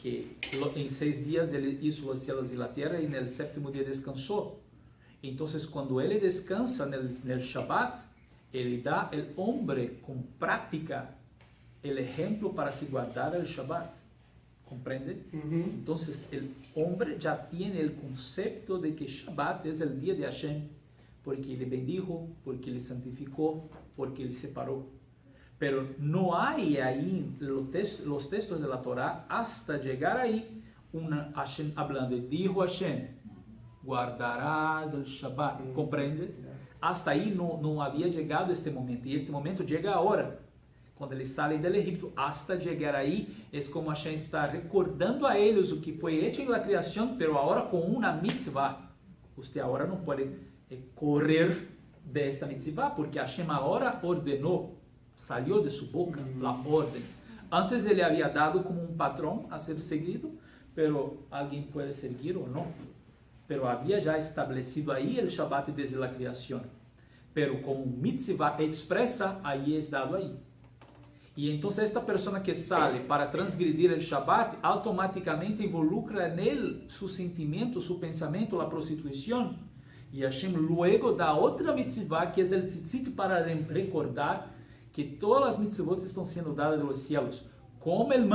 [SPEAKER 1] que en 6 días él hizo los cielos y la tierra, y en el séptimo día descansó. Entonces, cuando él descansa en el Shabbat, él da al hombre con práctica el ejemplo para se guardar el Shabbat. ¿Comprende? Entonces, el hombre ya tiene el concepto de que Shabbat es el día de Hashem, porque le bendijo, porque le santificó, porque le separó. Pero no hay ahí los textos de la Torah hasta llegar ahí Hashem hablando, dijo Hashem, guardarás el Shabbat, ¿comprende? Hasta ahí no había llegado este momento, y este momento llega ahora, quando eles saem do Egito, hasta chegar aí, é como Hashem está recordando a eles o que foi hecho na criação, pero agora com uma mitzvah. Você agora não pode correr desta mitzvah, porque Hashem agora ordenou, saiu de sua boca a ordem. Antes ele havia dado como um patrão a ser seguido, pero alguém pode seguir ou não. Pero havia já estabelecido aí o Shabbat desde a criação. Pero como mitzvah expressa, aí é dado aí. E então esta pessoa que sale para transgredir o Shabbat, automaticamente involucra nele seu sentimento, seu pensamento, a prostituição. E Hashem luego dá outra mitzvah, que é o tzitzit, para recordar que todas as mitzvot estão sendo dadas dos céus. Como el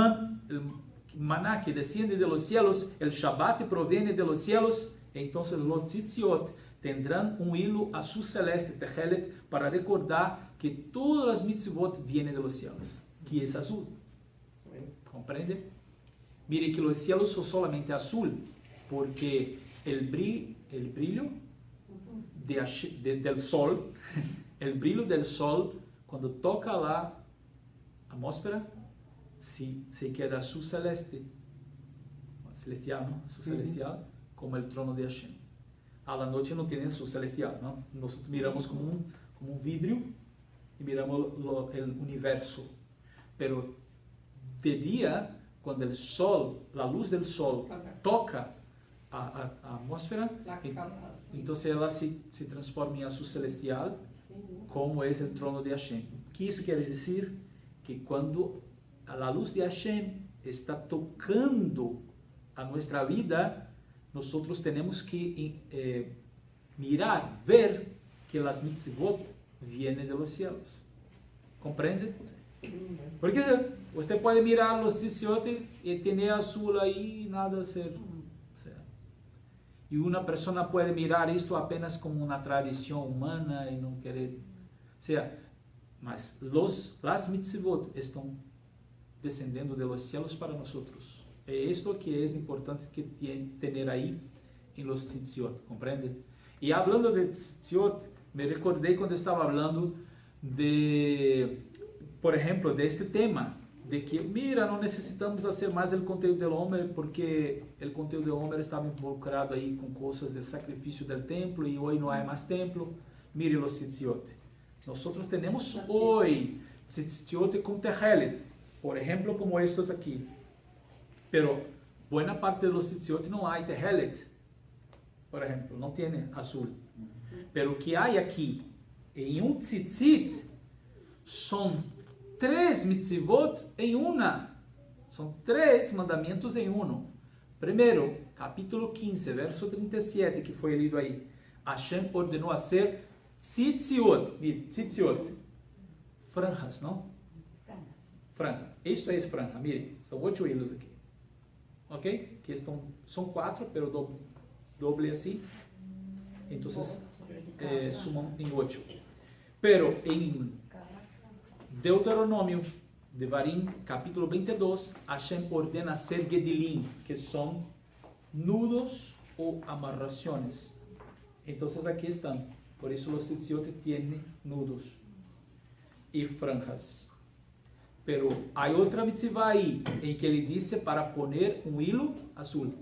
[SPEAKER 1] maná que desciende de los cielos, el Shabbat proviene de los cielos, então los tzitziot tendrán um hilo azul celeste, tehelet, para recordar que todas as mitzvot vienen de los cielos, que é azul. Compreende? Mire que los cielos son solamente azul, porque el brillo del sol, el brillo del sol, quando toca la atmósfera, se queda azul celeste, celestial, ¿no? Azul celestial, como el trono de Hashem. A la noche não tem azul celestial, não? Nós miramos como um vidro e miramos o universo. Pero de dia, quando o sol, a luz do sol toca a atmósfera, então ela se transforma em azul celestial, como é o trono de Hashem. O que isso quer dizer? Que quando a luz de Hashem está tocando a nossa vida, nós temos que mirar, ver que as mitzvot vienen de los cielos. Compreende? Porque você pode mirar os tzitziot e ter azul aí e nada ser. E uma pessoa pode mirar isto apenas como uma tradição humana e não querer. Mas as mitzvot estão descendendo de los cielos para nós. É isto que é importante que ter aí em los tzitziot, compreende? E falando de tzitziot, me recordei quando estava falando por exemplo, deste tema, de que, mira, não necessitamos fazer mais o conteúdo do homem, porque o conteúdo do homem estava involucrado aí com coisas do sacrifício do templo, e hoje não há mais templo. Mire los tzitziot. Nós temos hoje tzitziot com tehelet, por exemplo, como estes aqui. Pero buena parte de los tzitziot não há tehelet, por exemplo, não tem azul. Pero o que há aqui, em um tzitzit, são 3 mitzvot em uma. São 3 mandamentos em um. Primeiro, capítulo 15, verso 37, que foi lido aí. Hashem ordenou a ser tzitziot. Mire, tzitziot. Franjas, não? Franja. Isto é franja. Mire, são 8 hilos aqui. Ok? Que são 4, pero doble assim. Então, sumam em 8. Pero em Deuteronômio, Devarim, capítulo 22, Hashem ordena ser gedilim, que são nudos ou amarrações. Então, aqui estão. Por isso, os tzitziot têm nudos e franjas. Pero há outra mitzvah aí, em que ele disse para poner um hilo azul.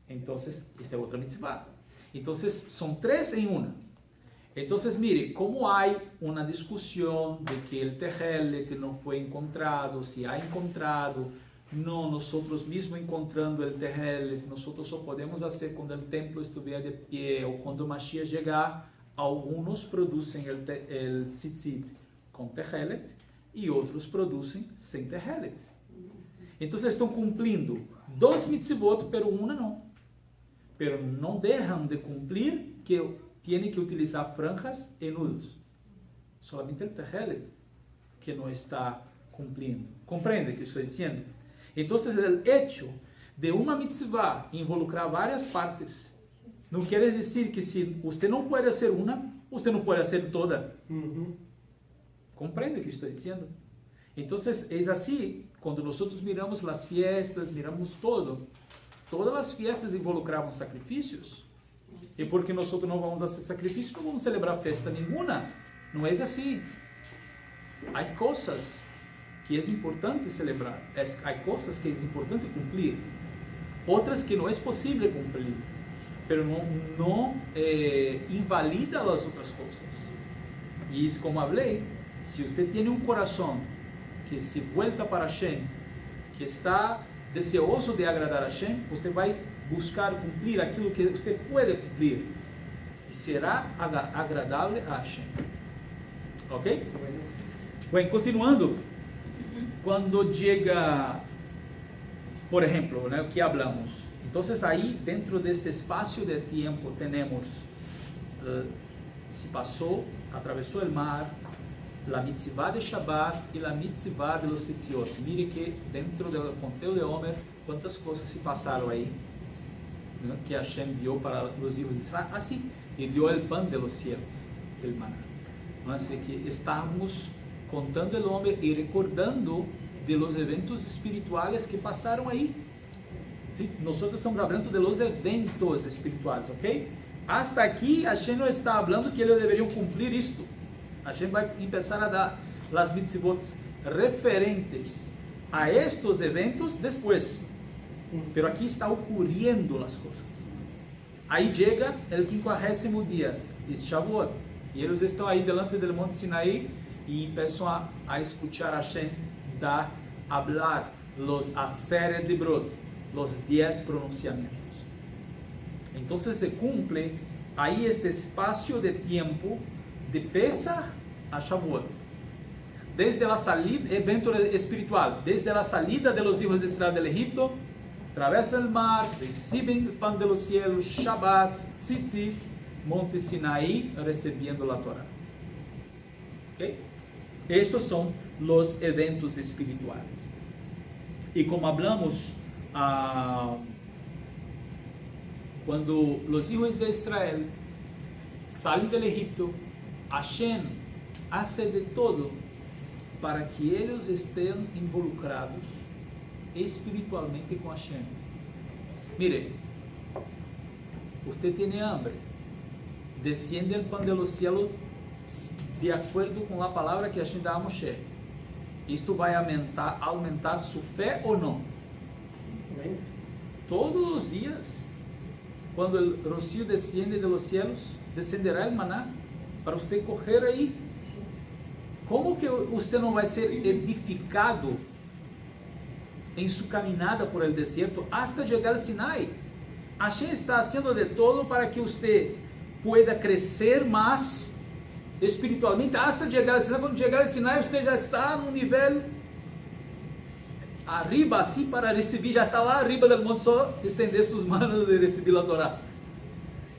[SPEAKER 1] Então, esta é outra mitzvah. Então, são 3 em uma. Então, mire, como há uma discussão de que o tehelet não foi encontrado, se há encontrado, não, nós mesmos encontrando o tehelet, nós só podemos fazer quando o templo estiver de pé, ou quando o Mashiach chegar. Alguns produzem o tzitzit com tehelet e outros produzem sem tehelet. Então, estão cumprindo 2 mitzvot, pero uma não. Pero não deixam de cumprir que tiene que utilizar franjas e nudos. Solamente el tehelet que não está cumprindo. Compreende o que estou dizendo? Então, o hecho de uma mitzvah involucrar várias partes não quer dizer que se você não pode fazer uma, você não pode fazer toda. Compreende o que estou dizendo? Então, é assim, quando nós miramos as fiestas, miramos todas as fiestas involucravam sacrifícios. E porque nós não vamos fazer sacrifício, não vamos celebrar festa nenhuma. Não é assim. Há coisas que é importante celebrar, há coisas que é importante cumprir, outras que não é possível cumprir, mas não invalida as outras coisas. E isso, como falei, se você tem um coração que se volta para Hashem, que está deseoso de agradar a Hashem, você vai buscar cumprir aquilo que você pode cumprir e será agradável a Hashem. Ok? Bem, continuando, quando chega, por exemplo, o que hablamos, então aí dentro deste espaço de tempo temos se passou, atravessou o mar, a mitzvah de Shabbat e a mitzvah de los Tzitzit. Mire que dentro do conteúdo de Homer, quantas coisas se passaram aí, né, que Hashem deu para os filhos de Israel, assim, e deu o pão de los cielos, o maná. Assim que estamos contando o homem e recordando de los eventos espirituais que passaram aí. ¿Sí? Nós estamos falando de los eventos espirituais, ok? Hasta aqui, Hashem não está falando que eles deveriam cumprir isto. Hashem vai começar a dar as mitzvot referentes a estes eventos depois. Pero aqui está ocorrendo as coisas. Aí chega o 50º dia, de Shavuot, e eles estão aí delante do Monte Sinaí e começam a escutar Hashem hablar a série de brot, os 10 pronunciamentos. Então se cumpre aí este espaço de tempo de Pesach a Shavuot. Desde a salida, evento espiritual, desde a salida de los hijos de Israel del Egipto, atravessam o mar, recebem o pão de los cielos, Shabbat, Tzitzit, Monte Sinaí, recebendo a Torá. Ok? Estes são os eventos espirituais. E como hablamos, quando os hijos de Israel saem do Egipto, Hashem hace de todo para que eles estejam involucrados espiritualmente com Hashem. Mire, você tem hambre, desciende o pão de los cielos de acordo com a palavra que Hashem dá a Moshe. Isto vai aumentar sua fé ou não? Todos os dias, quando o rocío desciende de los cielos, descenderá o maná para você correr aí. Como que você não vai ser edificado em sua caminhada por el deserto hasta chegar ao Sinai? Hashem está fazendo de todo para que você pueda crescer mais espiritualmente hasta chegar ao Sinai. Quando chegar ao Sinai, você já está no nível arriba, assim, para receber, já está lá arriba do monte, só estender suas mãos e receber a Torá.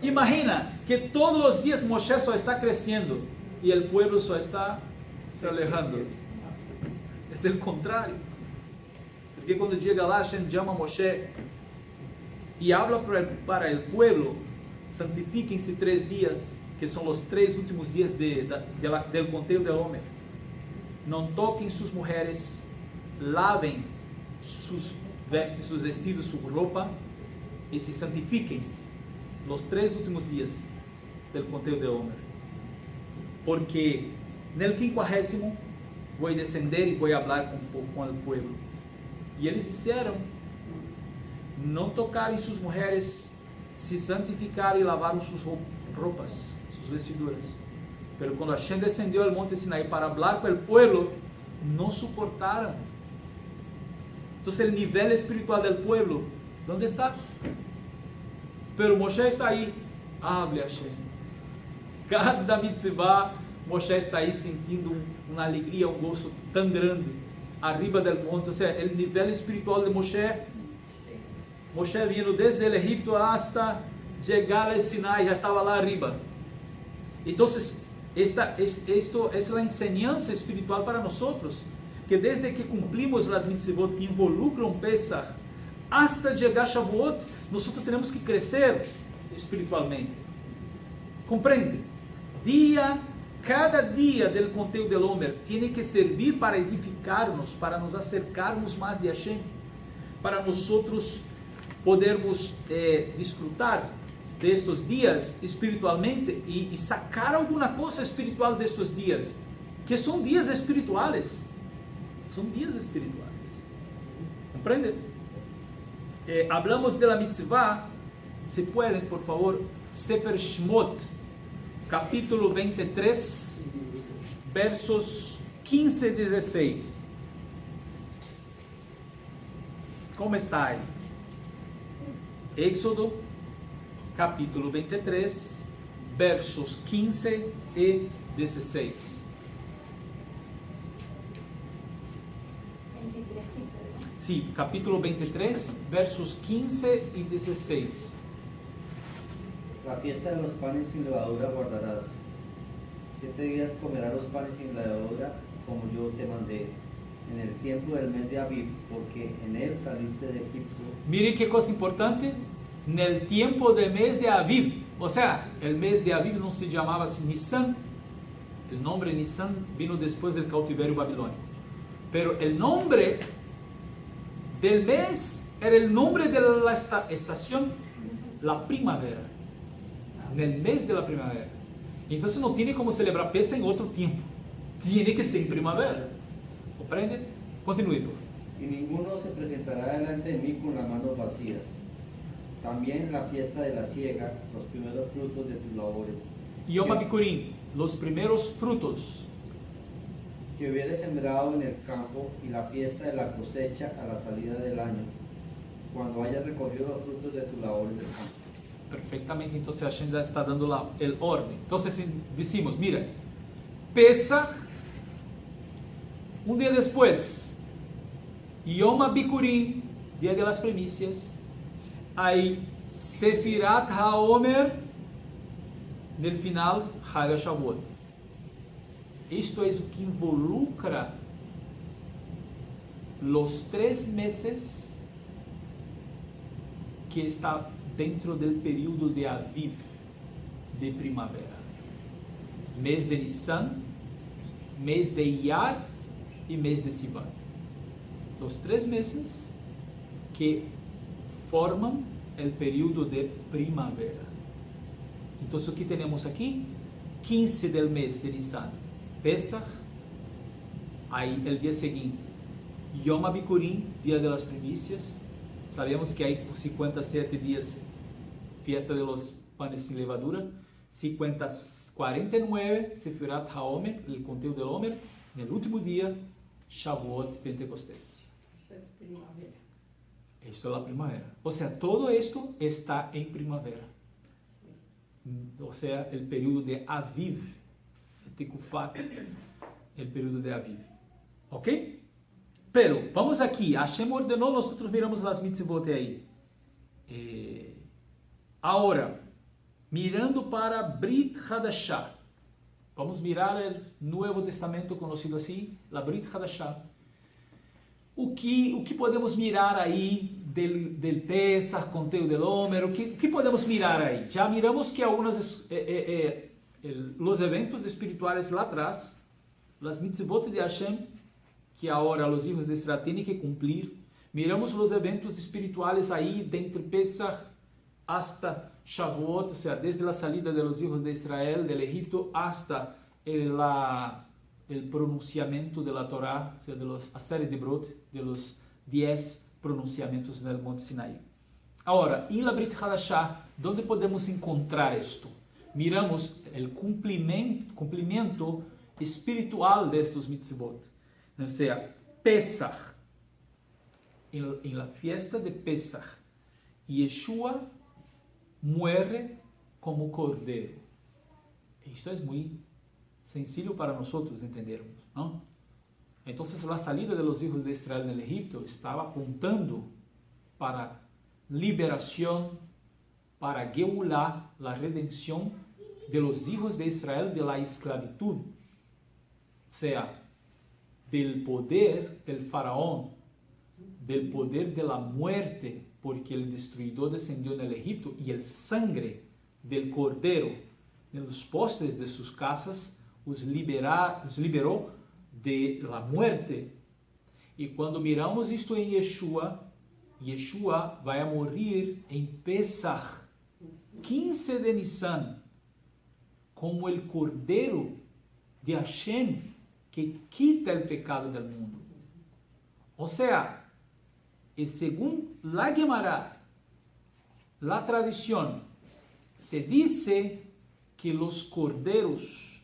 [SPEAKER 1] Imagina que todos os dias Moshe só está crescendo e o povo só está se alejando. É o contrário. Porque quando chega lá, Hashem chama Moshe e habla para o povo: santifiquem-se 3 dias, que são os 3 últimos dias do conteúdo do homem. Não toquem suas mulheres, lavem sus vestes, seus vestidos, sua roupa e se santifiquem nos 3 últimos dias do conteúdo do homem. Porque no 50º vou descender e vou falar com o povo. E eles disseram: não tocarem suas mulheres, se santificaram e lavaram suas roupas, suas vestiduras. Pero quando Hashem descendeu ao monte Sinai para falar com o povo, não suportaram. Então o nível espiritual do povo, onde está? Pero Moshe está aí. Hable Hashem. Cada mitzvah, Moshe está aí sentindo uma alegria, um gozo tão grande, arriba do monte. Ou seja, o nível espiritual de Moshe, Moshe vindo desde o Egipto hasta chegar ao Sinai, já estava lá arriba. Então, esto é a enseñanza espiritual para nós, que desde que cumplimos as mitzvot que involucram Pesach, hasta chegar a Shavuot, nós temos que crescer espiritualmente. Compreende? Dia cada día del conteo del Omer tiene que servir para edificarnos, para nos acercarnos más de Hashem, para nosotros podermos disfrutar de estos días espiritualmente y sacar alguna cosa espiritual de estos días, que son días espirituales. Son días espirituales. ¿Comprende? Hablamos de la mitzvah. Se pueden, por favor, Sefer Shmot, capítulo 23, versos 15 y 16. ¿Cómo está ahí? Éxodo, capítulo 23, versos 15 y 16.
[SPEAKER 5] 23, 15, ¿verdad?
[SPEAKER 1] Sí, capítulo 23, versos 15 y 16.
[SPEAKER 4] La fiesta de los panes sin levadura guardarás. 7 días comerás los panes sin levadura, como yo te mandé, en el tiempo del mes de Aviv, porque en él saliste de Egipto.
[SPEAKER 1] Miren qué cosa importante. En el tiempo del mes de Aviv. O sea, el mes de Aviv no se llamaba así Nisan. El nombre Nisan vino después del cautiverio babilónico. Pero el nombre del mes era el nombre de la estación, la primavera. En el mes de la primavera. Entonces no tiene como celebrar Pesach en otro tiempo. Tiene que ser en primavera. ¿Comprende? Continúe, por favor.
[SPEAKER 4] Y ninguno se presentará delante de mí con las manos vacías. También la fiesta de la siega, los primeros frutos de tus labores.
[SPEAKER 1] Yom HaBikurim, los primeros frutos.
[SPEAKER 4] Que hubieres sembrado en el campo, y la fiesta de la cosecha a la salida del año, cuando hayas recogido los frutos de tus labores del campo.
[SPEAKER 1] Perfectamente, entonces Hashem ya está dando el orden. Entonces decimos, mira, Pesach, un día después, Yom HaBikurim, día de las primicias, hay Sefirat HaOmer, del final, Hag HaShavuot. Esto es lo que involucra los 3 meses que está dentro del período de Aviv, de primavera. Mês de Nisan, mês de Iyar y mês de Sivan. Los 3 meses que forman el período de primavera. Entonces, ¿qué tenemos aquí? 15 del mes de Nisan, Pesach. Ahí el día siguiente, Yom HaBikurim, día de las primicias. Sabemos que hay 57 días, fiesta de los panes sin levadura. 49, Sefirat HaOmer, el conteo del Omer. En el último día, Shavuot, Pentecostés.
[SPEAKER 3] Eso es primavera.
[SPEAKER 1] Esto es la primavera. O sea, todo esto está en primavera. O sea, el periodo de Aviv. Tekufat, el periodo de Aviv. ¿Ok? Pero, vamos aquí. Hashem ordenó, nosotros miramos las mitzvot ahí. Ahora, mirando para Brit Hadashah. Vamos mirar el Nuevo Testamento conocido así, la Brit Hadashah. O que podemos mirar aí del Pesach, conteo del Omer, o que podemos mirar aí? Já miramos que algunos los eventos espirituales lá atrás, las mitzvot de Hashem, que ahora los hijos de Israel tienen que cumplir. Miramos los eventos espirituales aí, desde Pesach hasta Shavuot, o sea, desde la salida de los hijos de Israel del Egipto hasta el pronunciamiento de la Torá, o sea, de los Aseret Dibrot, de los 10 pronunciamientos del Monte Sinaí. Ahora, en la Brit Hadashah, ¿dónde podemos encontrar esto? Miramos el cumplimiento espiritual de estos mitzvot. O sea, Pesach, en la fiesta de Pesach, Yeshua muere como cordero. Esto es muy sencillo para nosotros entendermos, ¿no? Entonces la salida de los hijos de Israel del Egipto estaba apuntando para liberación, para Geulah, la redención de los hijos de Israel de la esclavitud. O sea, del poder del faraón, del poder de la muerte, porque el destruidor descendió en el Egipto, y el sangre del cordero en los postes de sus casas os liberou de la muerte. E quando miramos isto em Yeshua, Yeshua vai morrer em Pesach, 15 de Nisan, como o Cordeiro de Hashem que quita o pecado do mundo. Ou seja, e segundo la Gemara, la tradición, se dice que los corderos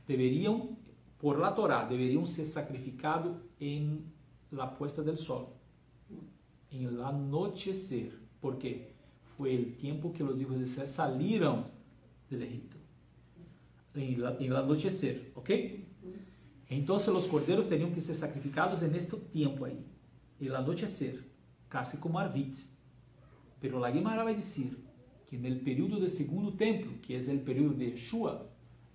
[SPEAKER 1] deberían, por la Torá, deberían ser sacrificados en la puesta del sol, en el anochecer, porque fue el tiempo que los hijos de Israel salieron del Egipto, en el anochecer, ¿ok? Entonces los corderos tenían que ser sacrificados en este tiempo ahí, el anochecer, casi como Arvit. Pero la Gemara va a decir que en el periodo del segundo templo, que es el periodo de Yeshua,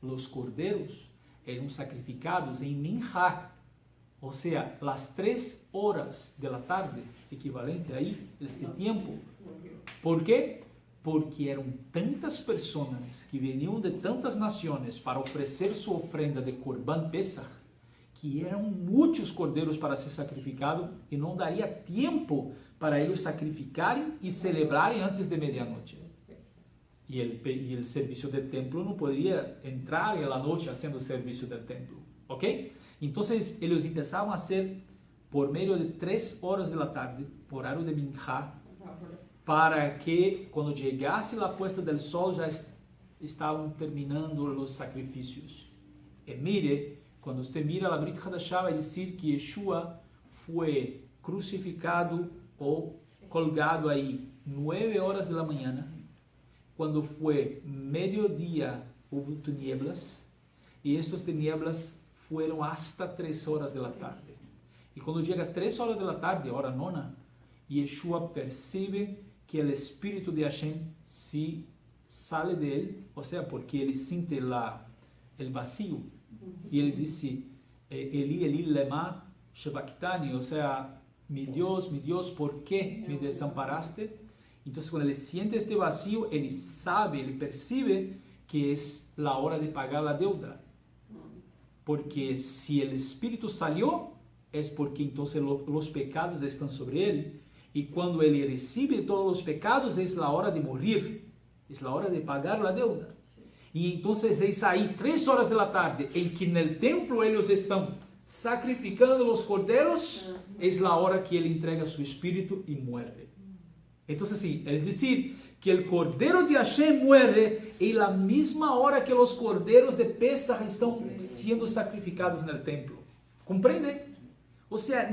[SPEAKER 1] los corderos eran sacrificados en Minjá, o sea, las 3 horas de la tarde, equivalente ahí, ese tiempo. ¿Por qué? Porque eran tantas personas que venían de tantas naciones para ofrecer su ofrenda de Corban Pesach, que eram muitos cordeiros para ser sacrificados e não daria tempo para eles sacrificarem e celebrarem antes de medianoche. E o serviço do templo não poderia entrar na noite fazendo o serviço do templo, ok? Então eles começavam a ser por meio de 3 horas da tarde, por horário de Minjá, para que quando chegasse a puesta do sol já estavam terminando os sacrifícios. E mire, quando você mira a Brit Hadashah, vai dizer que Yeshua foi crucificado ou colgado aí 9 horas da manhã. Quando foi meio-dia, houve tinieblas, e estas tinieblas foram hasta 3 horas da tarde. E quando chega a 3 horas da tarde, hora nona, Yeshua percebe que o Espírito de Hashem se sale dele, ou seja, porque ele sente o vazio. E ele disse, Eli, Eli, lema sabachthani, ou seja, mi Deus, ¿por qué me desamparaste? Então, quando ele sente este vazio, ele sabe, ele percebe que é a hora de pagar a deuda. Porque se o Espírito salió, é porque então os pecados estão sobre ele. E quando ele recebe todos os pecados, é a hora de morrer, é a hora de pagar a deuda. E então é aí 3 horas da tarde, em que no templo eles estão sacrificando os cordeiros, é a hora que ele entrega seu espírito e morre. Então, assim, é dizer que o cordeiro de Hashem morre em la mesma hora que os cordeiros de Pesach estão sendo sacrificados no templo. Compreende? Ou seja,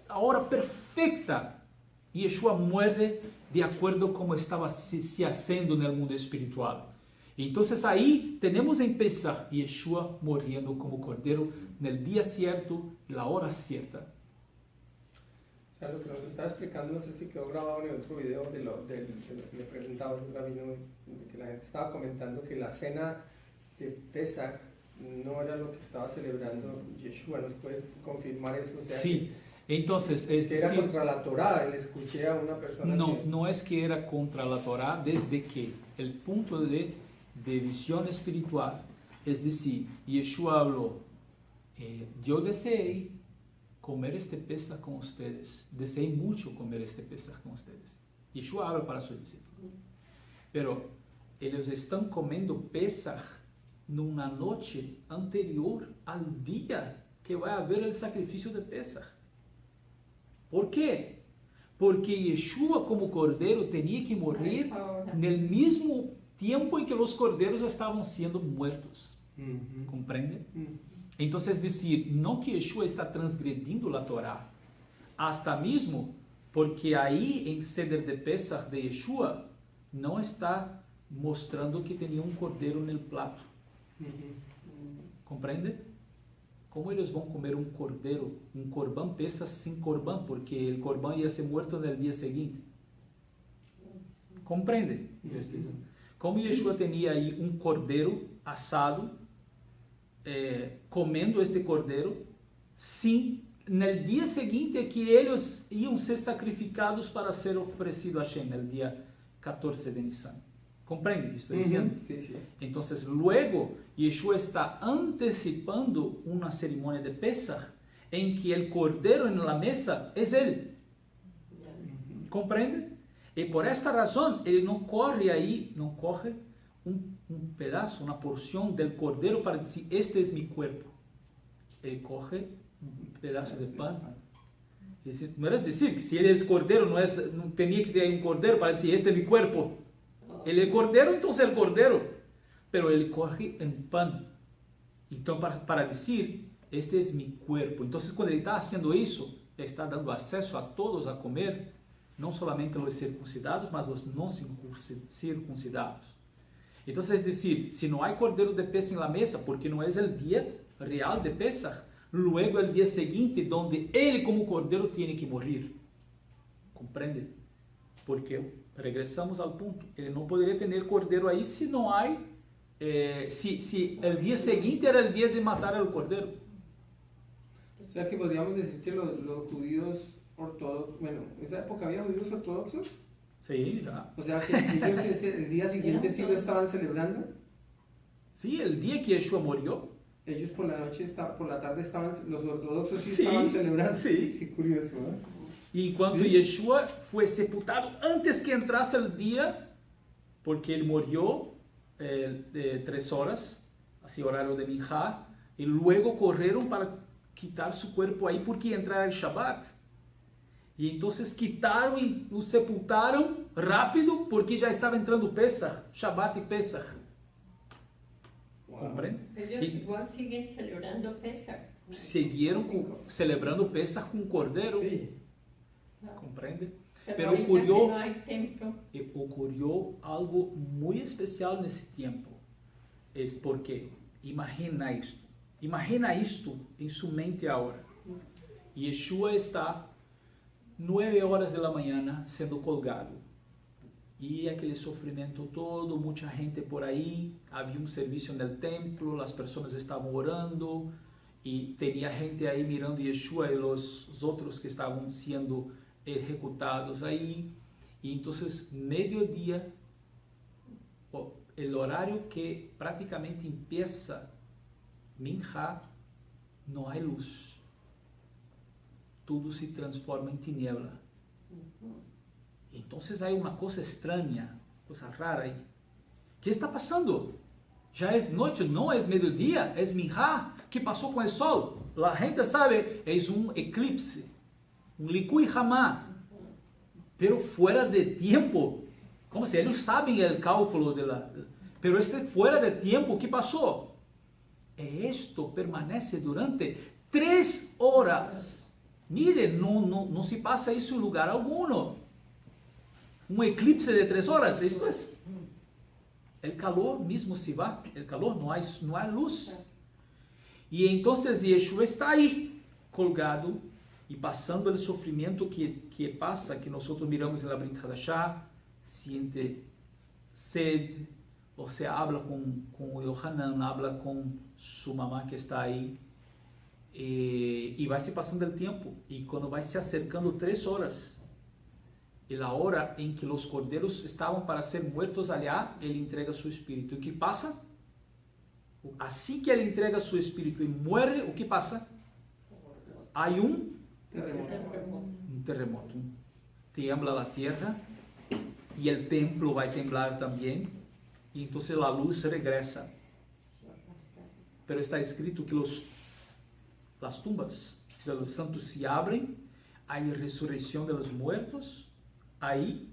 [SPEAKER 1] a hora perfeita, Yeshua morre de acordo com como estava se fazendo no mundo espiritual. Então, aí temos em Pesach Yeshua morrendo como cordeiro no dia certo, na hora certa.
[SPEAKER 2] O sea, lo que nos estaba explicando, no sé si quedó grabado en otro video de lo que le preguntaba un rabino, que la gente estaba comentando que la cena de Pesach no era lo que estaba celebrando Yeshua. ¿Nos puede confirmar eso? O sea,
[SPEAKER 1] sí, entonces es
[SPEAKER 2] que era contra la Torá. Le escuché a una persona
[SPEAKER 1] no es que era contra la Torá, desde que el punto de visión espiritual, es decir, Yeshua habló, yo deseé comer este Pesach con ustedes, deseé mucho comer este Pesach con ustedes. Yeshua habla para sus discípulos, pero ellos están comiendo Pesach numa noche anterior al día que vai haver el sacrificio de Pesach. ¿Por qué? Porque Yeshua como cordeiro tenía que morrer en el mismo tiempo en que los corderos estaban siendo muertos. ¿Comprende? Entonces, es decir, no que Yeshua está transgredindo la Torá, hasta mismo porque ahí en Seder de Pesach de Yeshua no está mostrando que tenía un cordero en el plato. ¿Comprende? ¿Cómo ellos van a comer un cordero, un Corban Pesach sin Corban? Porque el Corban iba a ser muerto en el día siguiente. ¿Comprende? Como Yeshua tenía ahí un cordero asado, comendo este cordero, sim, no dia seguinte é que eles iam ser sacrificados para ser oferecido a Hashem, no dia 14 de Nisan. ¿Comprende lo que estoy diciendo?
[SPEAKER 2] Sí, sí.
[SPEAKER 1] Entonces, luego, Yeshua está anticipando una ceremonia de Pesach en que el cordero en la mesa es él. ¿Comprende? Y por esta razón, él no corre ahí, no coge un pedazo, una porción del cordero para decir, este es mi cuerpo. Él coge un pedazo de pan. No era decir que si él es cordero, no tenía que tener un cordero para decir, este es mi cuerpo. Él es cordero, entonces el cordero. Pero él coge el pan. Entonces, para decir, este es mi cuerpo. Entonces, cuando él está haciendo eso, está dando acceso a todos a comer, no solamente los circuncidados, mas los no circuncidados. Entonces, es decir, si no hay cordero de Pesach en la mesa, porque no es el día real de Pesach, luego el día siguiente, donde él como cordero tiene que morir. ¿Comprende? Porque regresamos al punto. Él no podría tener cordero ahí si no hay, si el día siguiente era el día de matar al cordero.
[SPEAKER 2] O sea que podríamos decir que los judíos ortodoxos, bueno, ¿en esa época había judíos ortodoxos?
[SPEAKER 1] Sí, ya.
[SPEAKER 2] O sea que ellos el día siguiente sí lo estaban celebrando.
[SPEAKER 1] Sí, el día que Yeshua murió.
[SPEAKER 2] Ellos por la noche, por la tarde estaban, los ortodoxos sí
[SPEAKER 1] Sí,
[SPEAKER 2] estaban celebrando.
[SPEAKER 1] sí.
[SPEAKER 2] Qué curioso, ¿eh?
[SPEAKER 1] Y cuando
[SPEAKER 2] Sí.
[SPEAKER 1] Yeshua fue sepultado antes que entrase el día, porque él murió de 3 horas, así horario de Minjá, y luego corrieron para quitar su cuerpo ahí porque entrara el Shabbat. Y entonces quitaron y lo sepultaron rápido porque ya estaba entrando Pesach, Shabbat y Pesach. ¿Comprende?
[SPEAKER 3] Ellos
[SPEAKER 1] Y
[SPEAKER 3] igual siguen celebrando Pesach.
[SPEAKER 1] siguieron celebrando Pesach con cordero.
[SPEAKER 2] Sí.
[SPEAKER 1] ¿Comprende?
[SPEAKER 3] Pero
[SPEAKER 1] Pero
[SPEAKER 3] ahorita
[SPEAKER 1] ocurrió,
[SPEAKER 3] que no hay templo.
[SPEAKER 1] ocurrió algo muy especial en ese tiempo. Es porque, imagina esto en su mente ahora. Yeshua está 9 horas de la mañana siendo colgado. Y aquele sofrimento todo, mucha gente por ahí, había un servicio en el templo, las personas estaban orando y tenía gente ahí mirando Yeshua y los otros que estaban siendo ejecutados ahí. Y entonces, mediodía, el horario que prácticamente empieza Minjá, no hay luz. Todo se transforma en tiniebla. Entonces hay una cosa extraña, cosa rara ahí. ¿Qué está pasando? Ya es noche, no es mediodía, es Minjá. ¿Qué pasó con el sol? La gente sabe, es un eclipse, un Likui Hamá, pero fuera de tiempo. Como si ellos saben el cálculo de la... Pero este fuera de tiempo, ¿qué pasó? Esto permanece durante 3 horas. Mire, no se pasa eso en lugar alguno. Un eclipse de 3 horas, esto es... El calor mismo se va, el calor, no hay luz. Y entonces Yeshua está ahí, colgado, y pasando el sufrimiento que pasa, que nosotros miramos en la Brit Hadashah, siente sed, o sea, habla con Yohanan, habla con su mamá que está ahí, y va se pasando el tiempo, y cuando va se acercando 3 horas, y la hora en que los corderos estaban para ser muertos allá, él entrega su espíritu. ¿Y qué pasa? Así que él entrega su espíritu y muere, ¿o qué pasa? Hay un terremoto. Tiembla la tierra y el templo va a temblar también. Y entonces la luz regresa. Pero está escrito que las tumbas de los santos se abren, hay resurrección de los muertos ahí,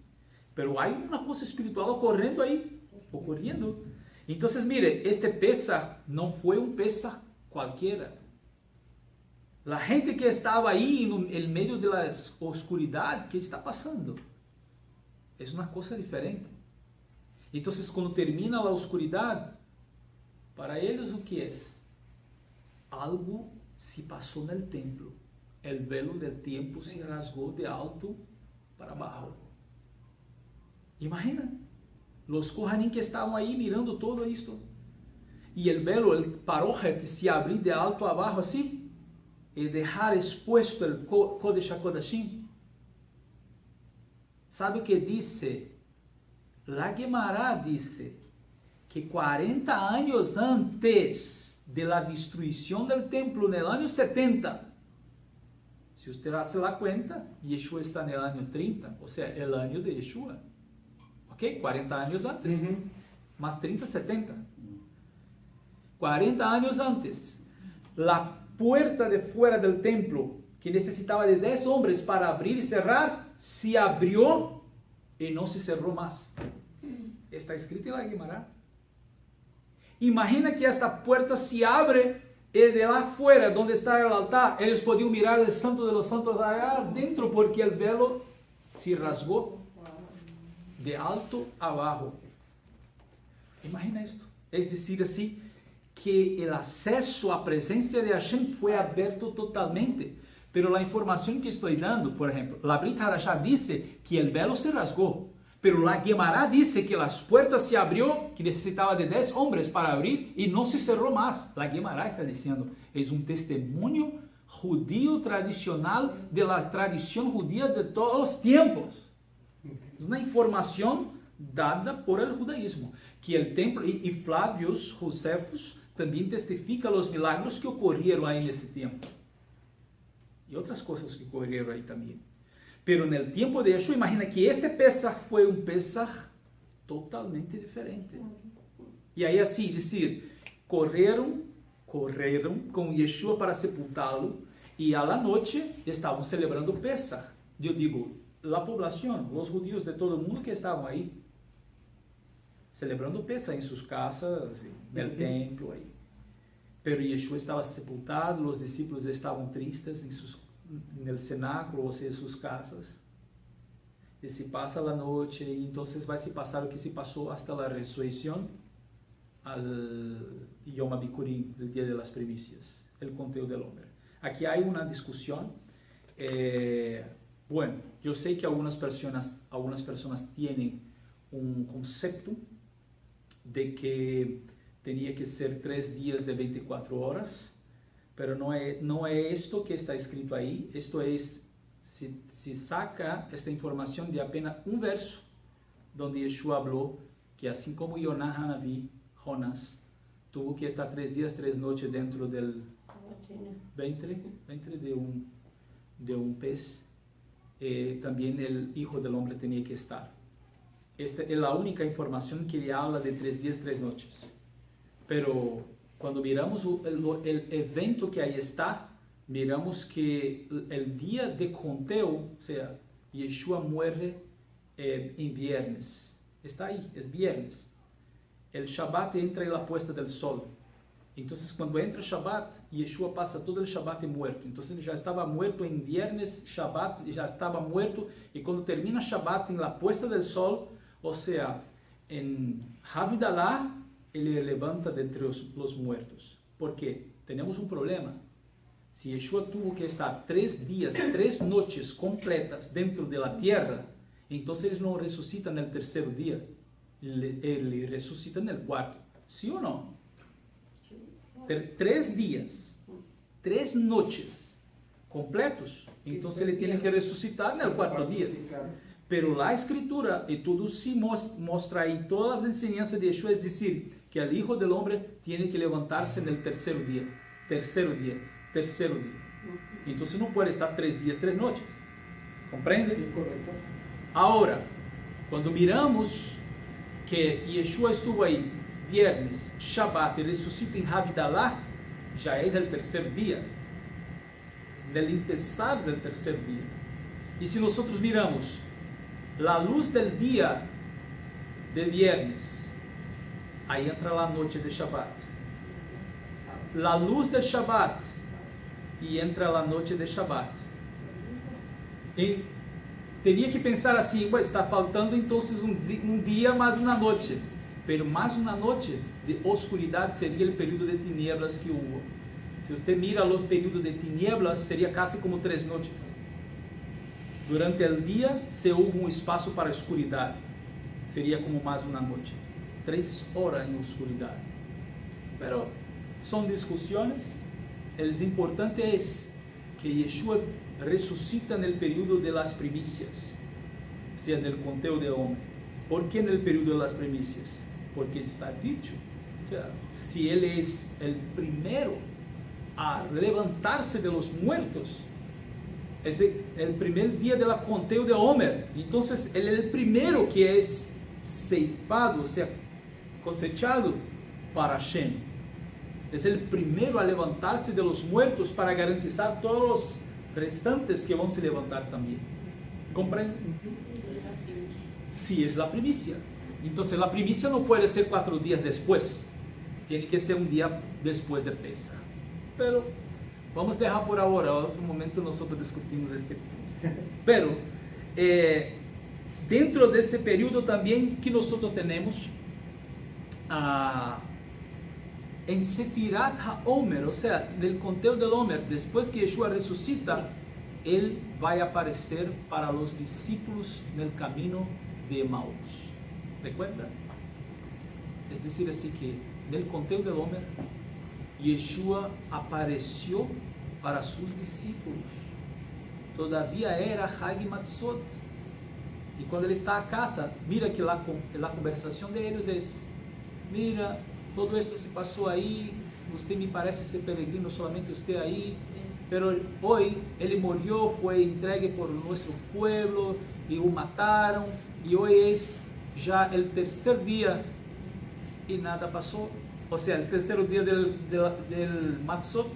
[SPEAKER 1] pero hay una cosa espiritual ocurriendo ahí, ocurriendo. Entonces, mire, este Pesach no fue un Pesach cualquiera. La gente que estaba ahí en medio de la oscuridad, ¿qué está pasando? Es una cosa diferente. Entonces, cuando termina la oscuridad, para ellos, ¿o qué es? Algo se pasó en el templo. El velo del tiempo se rasgó de alto para abajo. Imagina, los Kohanim que estaban ahí mirando todo esto. Y el velo, el parójet, se abrió de alto a abajo así, y dejar expuesto el Kodesh HaKodashim. ¿Sabe o que dice La Gemara dice que 40 años antes de la destrucción del templo, en el año 70, si usted hace la cuenta, Yeshua está en el año 30, o sea, el año de Yeshua. ¿Ok? 40 años antes. Más 30, 70. 40 años antes, la puerta de fuera del templo, que necesitaba de 10 hombres para abrir y cerrar, se abrió y no se cerró más. Está escrito en la Gemara. Imagina que esta puerta se abre y de lá afuera, donde está el altar, ellos podían mirar el santo de los santos allá adentro, porque el velo se rasgó de alto a abajo. Imagina esto. Es decir, así, que el acceso a presencia de Hashem fue abierto totalmente. Pero la información que estoy dando, por ejemplo, la Brit Hadashah dice que el velo se rasgó, pero la Gemara dice que las puertas se abrió, que necesitaba de 10 hombres para abrir y no se cerró más. La Gemara está diciendo, es un testimonio judío tradicional de la tradición judía de todos los tiempos. Es una información dada por el judaísmo, que el templo, y Flavius Josefus también testifica los milagros que ocurrieron ahí en ese tiempo. Y otras cosas que ocurrieron ahí también. Pero en el tiempo de Yeshua, imagina que este Pesaj fue un Pesaj totalmente diferente. Y ahí así, decir, corrieron con Yeshua para sepultarlo, y a la noche estaban celebrando Pesaj. Yo digo, la población, los judíos de todo el mundo que estaban ahí, celebrando Pesaj en sus casas, en el templo ahí. Pero Yeshua estaba sepultado, los discípulos estaban tristes en el cenáculo, o sea, en sus casas. Y se pasa la noche, y entonces va a se pasar lo que se pasó hasta la resurrección, al Yom HaBikurim, el día de las primicias, el conteo del hombre. Aquí hay una discusión. Bueno, yo sé que algunas personas tienen un concepto de que tenía que ser 3 días de 24 horas, pero no es esto que está escrito ahí. Esto es, se saca esta información de apenas un verso, donde Yeshua habló que así como Jonás, tuvo que estar 3 días, 3 noches dentro del ventre de un pez, también el Hijo del Hombre tenía que estar. Esta es la única información que le habla de 3 días, 3 noches. Pero cuando miramos el evento que ahí está, miramos que el día de conteo, o sea, Yeshua muere en viernes. Está ahí, es viernes. El Shabbat entra en la puesta del sol. Entonces, cuando entra Shabbat, Yeshua pasa todo el Shabbat muerto. Entonces, ele já estava muerto en viernes, Shabbat, já estava muerto. Y cuando termina Shabbat en la puesta del sol, o sea, en Havdalah, ele levanta de entre los muertos. ¿Por qué? Tenemos un problema. Si Yeshua tuvo que estar 3 días, 3 noches completas dentro de la tierra, entonces él no resucita en el tercer día. Él resucita en el cuarto. ¿Sí o no? 3 días, 3 noches completos. Entonces él tiene que resucitar en el cuarto día. Pero la escritura, y todo sí muestra ahí, todas las enseñanzas de Yeshua, es decir, que el Hijo del Hombre tiene que levantarse en el tercer día. Entonces no puede estar 3 días, 3 noches. ¿Comprende?
[SPEAKER 2] Sí, correcto.
[SPEAKER 1] Ahora, cuando miramos que Yeshua estuvo ahí viernes, Shabbat y resucita en Havdalah, ya es el tercer día, del empezar del tercer día. Y si nosotros miramos la luz del día de viernes, ahí entra la noche de Shabbat. La luz del Shabbat y entra la noche de Shabbat. Y tenía que pensar así, pues está faltando entonces un día más una noche. Pero más una noche de oscuridad sería el periodo de tinieblas que hubo. Si usted mira los periodos de tinieblas, sería casi como 3 noches. Durante el día se hubo un espacio para oscuridad. Sería como más una noche. 3 horas en oscuridad. Pero son discusiones. El importante es que Yeshua resucita en el periodo de las primicias, o sea, del conteo de hombre. ¿Por qué en el periodo de las primicias? Porque está dicho, o sea, si Él es el primero a levantarse de los muertos, es el primer día de la conteo de Homer, entonces Él es el primero que es ceifado, o sea, cosechado para Shem. Es el primero a levantarse de los muertos para garantizar todos los restantes que van a se levantar también. ¿Comprenden? Sí, es la primicia. Entonces la primicia no puede ser 4 días después. Tiene que ser un día después de Pesach. Pero vamos a dejar por ahora. En otro momento nosotros discutimos este punto. Pero dentro de ese periodo también que nosotros tenemos en Sefirat HaOmer, o sea, del conteo del Homer, después que Yeshua resucita, Él va a aparecer para los discípulos en el camino de Emaús. ¿Recuerdan? Es decir, así que en el conteo del Homer, Yeshua apareció para sus discípulos. Todavía era Hag Matzot. Y cuando Él está a casa, mira que la conversación de ellos es: mira, todo esto se pasó ahí, usted me parece ser peregrino, solamente usted ahí, pero hoy Él murió, fue entregue por nuestro pueblo y lo mataron, y hoy es ya el tercer día y nada pasó. O sea, el tercer día del Matzot,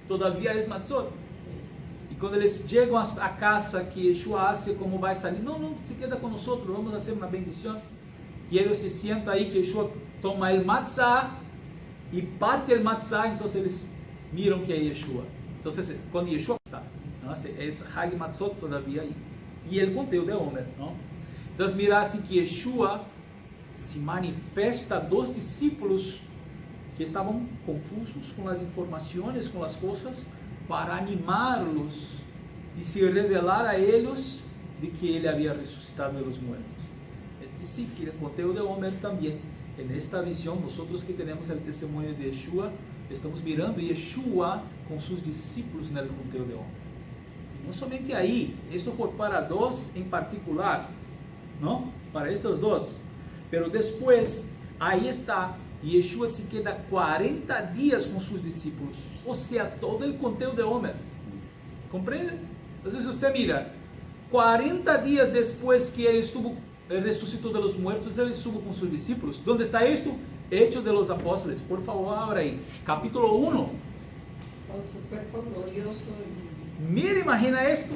[SPEAKER 1] todavía es Matzot. Y cuando ellos llegan a casa, que Yeshua hace como va a salir, no, se queda con nosotros, vamos a hacer una bendición. Y ellos se sientan ahí, que Yeshua toma el matzah y parte el matzah, entonces ellos miran que es Yeshua. Entonces, cuando Yeshua pasa, ¿no? Es Hag Matzot todavía ahí. Y el conteo de Homer, ¿no? Entonces, mira así que Yeshua se manifiesta a 2 discípulos que estaban confusos con las informaciones, con las cosas, para animarlos y se revelar a ellos de que Él había resucitado de los muertos. Es decir, que el conteo de Homer también, en esta visión, nosotros que tenemos el testimonio de Yeshua, estamos mirando Yeshua con sus discípulos en el conteo de Homer. Y no solamente ahí, esto fue para 2 en particular, ¿no? Para estos 2. Pero después, ahí está, Yeshua se queda 40 días con sus discípulos, o sea, todo el conteo de Homer. ¿Comprende? Entonces usted mira, 40 días después que Él resucitó de los muertos, Él estuvo con sus discípulos. ¿Dónde está esto? Hechos de los Apóstoles. Por favor, ahora ahí. Capítulo 1.
[SPEAKER 3] Con su cuerpo glorioso.
[SPEAKER 1] Mira, imagina esto.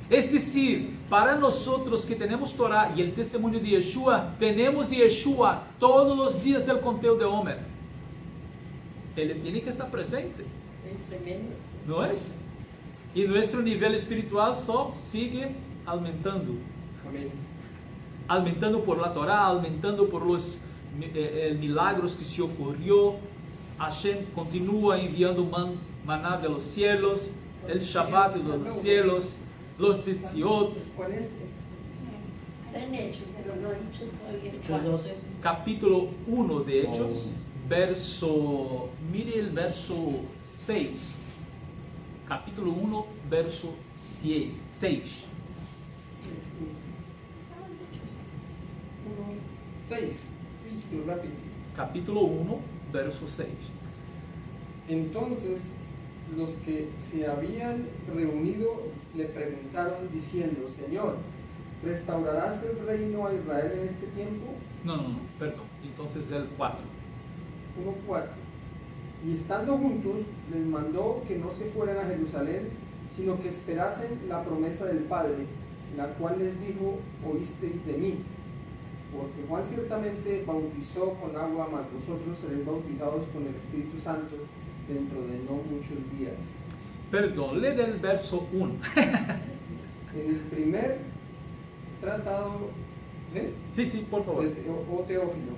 [SPEAKER 1] Es decir, para nosotros que tenemos Torah y el testimonio de Yeshua, tenemos Yeshua todos los días del conteo de Homer. Él tiene que estar presente.
[SPEAKER 3] Es tremendo.
[SPEAKER 1] ¿No es? Y nuestro nivel espiritual solo sigue aumentando.
[SPEAKER 2] Amén.
[SPEAKER 1] Aumentando por la Torah, aumentando por los milagros que se ocurrió. Hashem continúa enviando maná de los cielos, el Shabbat de los cielos, los Tzitzit.
[SPEAKER 2] ¿Cuál es?
[SPEAKER 3] Está en Hechos, pero no ha dicho todavía.
[SPEAKER 4] Hechos 12.
[SPEAKER 1] Capítulo 1 de Hechos, mire el verso 6. Capítulo 1, verso 6.
[SPEAKER 2] 6. Listo, rápido.
[SPEAKER 1] Capítulo 1, verso 6.
[SPEAKER 2] Entonces los que se habían reunido le preguntaron diciendo: Señor, ¿restaurarás el reino a Israel en este tiempo?
[SPEAKER 1] No, perdón. Entonces el 4.
[SPEAKER 2] 1:4. Y estando juntos, les mandó que no se fueran a Jerusalén, sino que esperasen la promesa del Padre, la cual les dijo: oísteis de mí. Porque Juan ciertamente bautizó con agua, mas vosotros seréis bautizados con el Espíritu Santo dentro de no muchos días.
[SPEAKER 1] Perdón, lee del verso 1.
[SPEAKER 2] En el primer tratado, ¿sí?
[SPEAKER 1] Sí, por favor.
[SPEAKER 2] Teófilo,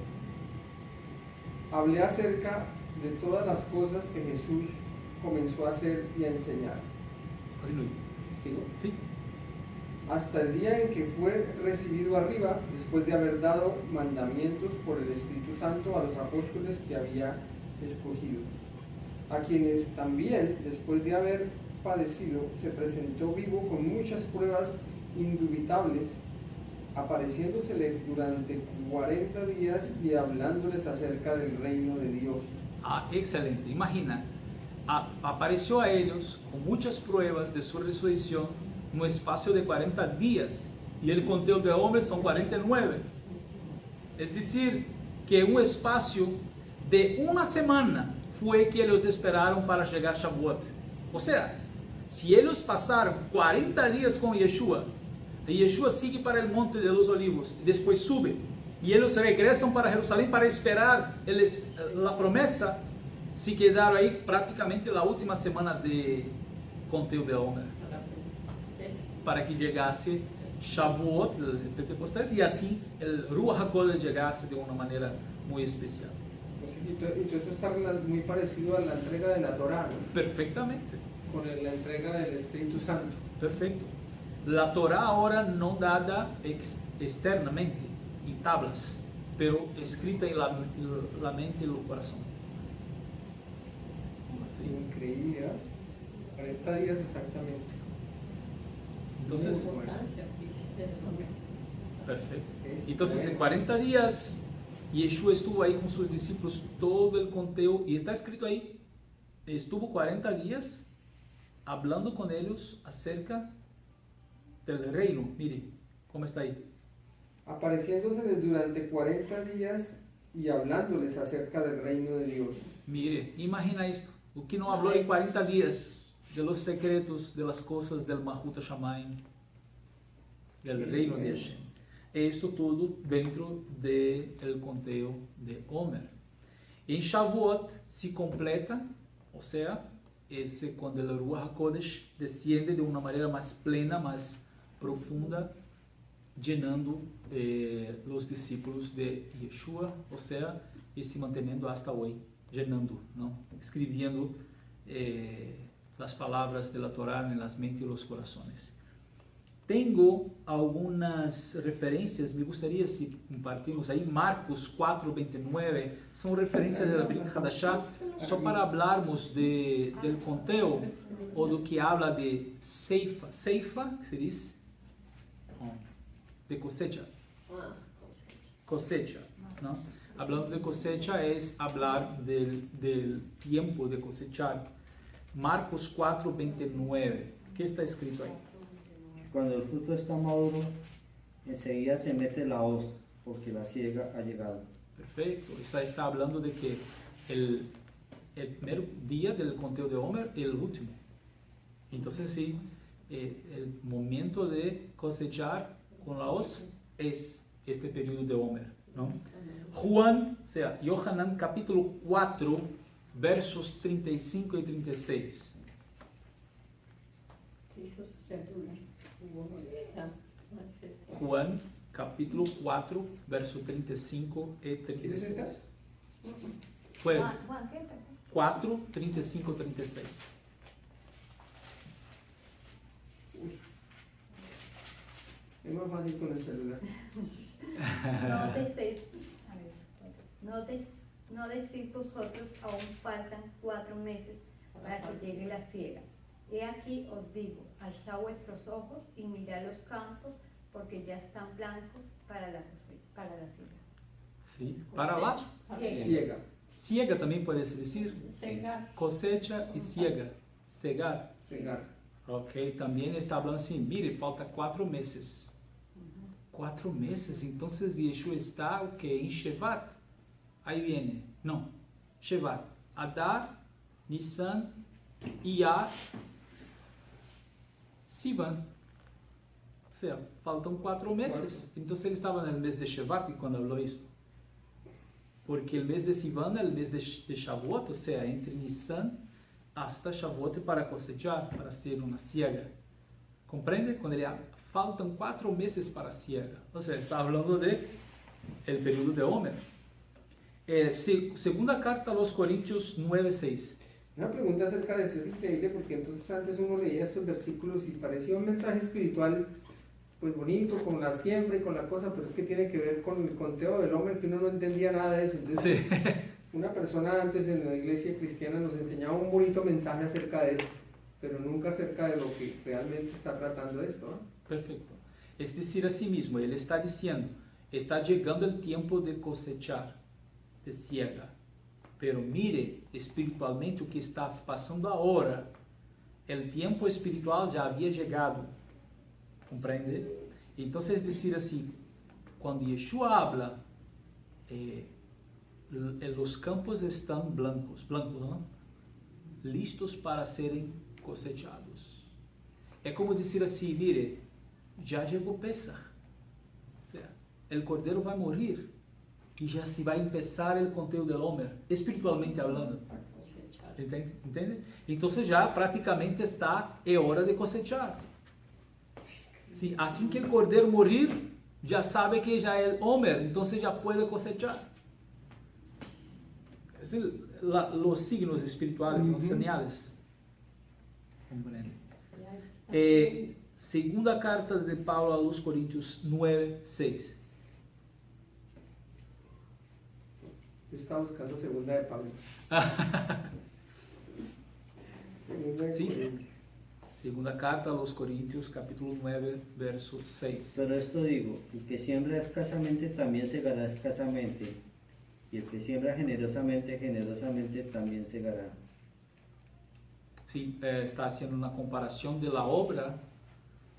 [SPEAKER 2] hablé acerca de todas las cosas que Jesús comenzó a hacer y a enseñar.
[SPEAKER 1] Continúe.
[SPEAKER 2] ¿Sigo?
[SPEAKER 1] Sí.
[SPEAKER 2] Hasta el día en que fue recibido arriba, después de haber dado mandamientos por el Espíritu Santo a los apóstoles que había escogido, a quienes también, después de haber padecido, se presentó vivo con muchas pruebas indubitables apareciéndoseles durante 40 días y hablándoles acerca del reino de Dios.
[SPEAKER 1] Ah, excelente. Imagina, apareció a ellos con muchas pruebas de su resurrección en un espacio de 40 días y el conteo de hombres son 49. Es decir, que un espacio de una semana fue que ellos esperaron para llegar a Shavuot. O sea, si ellos pasaron 40 días con Yeshua, y Yeshua sigue para el monte de los olivos y después sube, y ellos regresan para Jerusalén para esperar la promesa, se quedaron ahí prácticamente la última semana de conteo de Homer, para que llegase Shavuot, el Pentecostés, y así el Ruach HaKodesh llegase de una manera muy especial.
[SPEAKER 2] Y todo esto está muy parecido a la entrega de la Torá, ¿no?
[SPEAKER 1] Perfectamente.
[SPEAKER 2] Con la entrega del Espíritu Santo.
[SPEAKER 1] Perfecto. La Torá ahora no dada externamente, en tablas, pero escrita en la mente y el corazón. ¿Sí?
[SPEAKER 2] Increíble, ¿eh? 40 días exactamente.
[SPEAKER 1] Entonces, perfecto. Entonces, en 40 días, Yeshua estuvo ahí con sus discípulos todo el conteo, y está escrito ahí, estuvo 40 días hablando con ellos acerca del reino. Mire, ¿cómo está ahí?
[SPEAKER 2] Apareciéndoseles durante 40 días y hablándoles acerca del reino de Dios.
[SPEAKER 1] Mire, imagina esto. O que no habló en 40 días de los secretos, de las cosas del Mahut Shamayim, del reino de Hashem. Esto todo dentro del conteo de Homer. En Shavuot se completa, o sea, cuando el Ruach HaKodesh desciende de una manera más plena, más profunda, llenando los discípulos de Yeshua, o sea, y se manteniendo hasta hoy, llenando, ¿no? Escribiendo las palabras de la Torá en las mentes y los corazones. Tengo algunas referencias, me gustaría si compartimos ahí, Marcos 4:29, son referencias de la Brit Hadashah, só para hablarmos del conteo, o do que habla de ceifa, ceifa, que se dice, de cosecha, cosecha, ¿no? Hablando de cosecha es hablar del tiempo de cosechar. Marcos 4:29, ¿qué está escrito ahí?
[SPEAKER 4] Cuando el fruto está maduro, enseguida se mete la hoz, porque la siega ha llegado.
[SPEAKER 1] Perfecto, está hablando de que el primer día del conteo de Homer y el último. Entonces sí, el momento de cosechar con la hoz es este periodo de Homer, ¿no? Juan, o sea, Yohanan capítulo 4, versos 35 y 36. Juan capítulo 4, verso 35 y 36. Fue 4, 35, 36.
[SPEAKER 2] Es más fácil con el celular.
[SPEAKER 5] No decís vosotros, aún faltan 4 meses para que llegue la siega. He aquí os digo, alzad vuestros ojos y mirad los campos, porque ya están blancos para la siega.
[SPEAKER 1] Sí, para la
[SPEAKER 2] Ciega.
[SPEAKER 1] siega también puedes decir.
[SPEAKER 3] Cegar.
[SPEAKER 1] Cosecha y siega, cegar.
[SPEAKER 2] Cegar.
[SPEAKER 1] Ok, también está hablando así, mire, falta 4 meses. 4 meses, entonces Yeshua está, o que en Shevat. Ahí viene, no, Shevat, Adar, Nisan, Iyar, Sivan. O sea, faltan 4 meses. Entonces él estaba en el mes de Shevat cuando habló esto. Porque el mes de Sivan es el mes de Shavuot, o sea, entre Nisan hasta Shavuot para cosechar, para hacer una siega. ¿Comprende? Cuando ele faltan 4 meses para a siega. O sea, está hablando de el periodo de Homer. Segunda carta a los Corintios 9:6.
[SPEAKER 2] Una pregunta acerca de esto es increíble porque entonces antes uno leía estos versículos y parecía un mensaje espiritual pues bonito, con la siembra y con la cosa, pero es que tiene que ver con el conteo del hombre, que uno no entendía nada de eso. Entonces,
[SPEAKER 1] Sí.
[SPEAKER 2] una persona antes en la iglesia cristiana nos enseñaba un bonito mensaje acerca de esto, pero nunca acerca de lo que realmente está tratando esto, ¿no?
[SPEAKER 1] Perfecto. Es decir, a sí mismo, Él está diciendo, está llegando el tiempo de cosechar, de siega. Pero mire espiritualmente o que está pasando ahora. El tiempo espiritual ya había llegado. ¿Comprende? Entonces, es decir así, cuando Yeshua habla, los campos están blancos, ¿no? Listos para serem cosechados. É como dizer assim, mire, já chegou Pesach. O sea, el cordeiro vai morrer e já se vai começar o conteúdo del Homer, espiritualmente hablando. ¿Entende? Então já praticamente está, é hora de cosechar. Sí, assim que o cordeiro morrer, já sabe que já é Homer, então já pode cosechar. Los signos espirituales, los señales. Comprende. Segunda carta de Pablo a los Coríntios 9:6.
[SPEAKER 2] Yo estaba buscando segunda de Pablo. Segunda de
[SPEAKER 1] Sí.
[SPEAKER 2] Corintios.
[SPEAKER 1] Segunda carta a los Coríntios, capítulo 9, verso 6.
[SPEAKER 4] Pero esto digo, el que siembra escasamente también segará escasamente, y el que siembra generosamente, generosamente también segará.
[SPEAKER 1] Sí, está haciendo una comparación de la obra.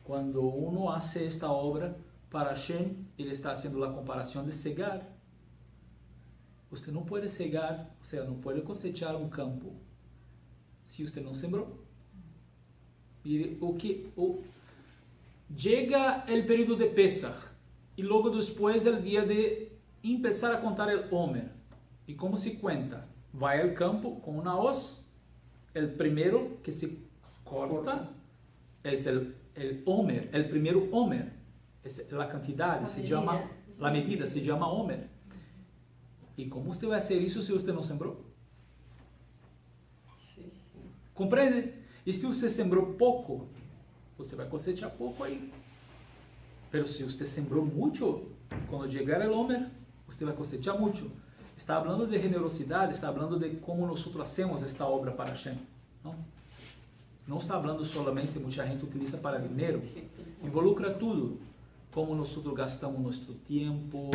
[SPEAKER 1] Cuando uno hace esta obra para Hashem, ele está haciendo la comparación de cegar. Usted no puede cegar, o sea, no puede cosechar un campo si usted no sembró. Mire, llega el periodo de Pesach y luego después el día de empezar a contar el Homer. ¿Y cómo se cuenta? Va al campo con una hoz. El primero que se corta es el Homer, el primero Homer. Es la cantidad, la medida se llama Homer. ¿Y cómo usted va a hacer eso si usted no sembró? ¿Comprende? E se você sembrou pouco, você vai cosechar pouco aí. Pero se você sembrou muito, quando chegar o Homer, você vai cosechar muito. Está falando de generosidade, está falando de como nós hacemos esta obra para Hashem. Não está falando solamente, muita gente utiliza para dinheiro. Involucra tudo. Como nós gastamos nosso tempo,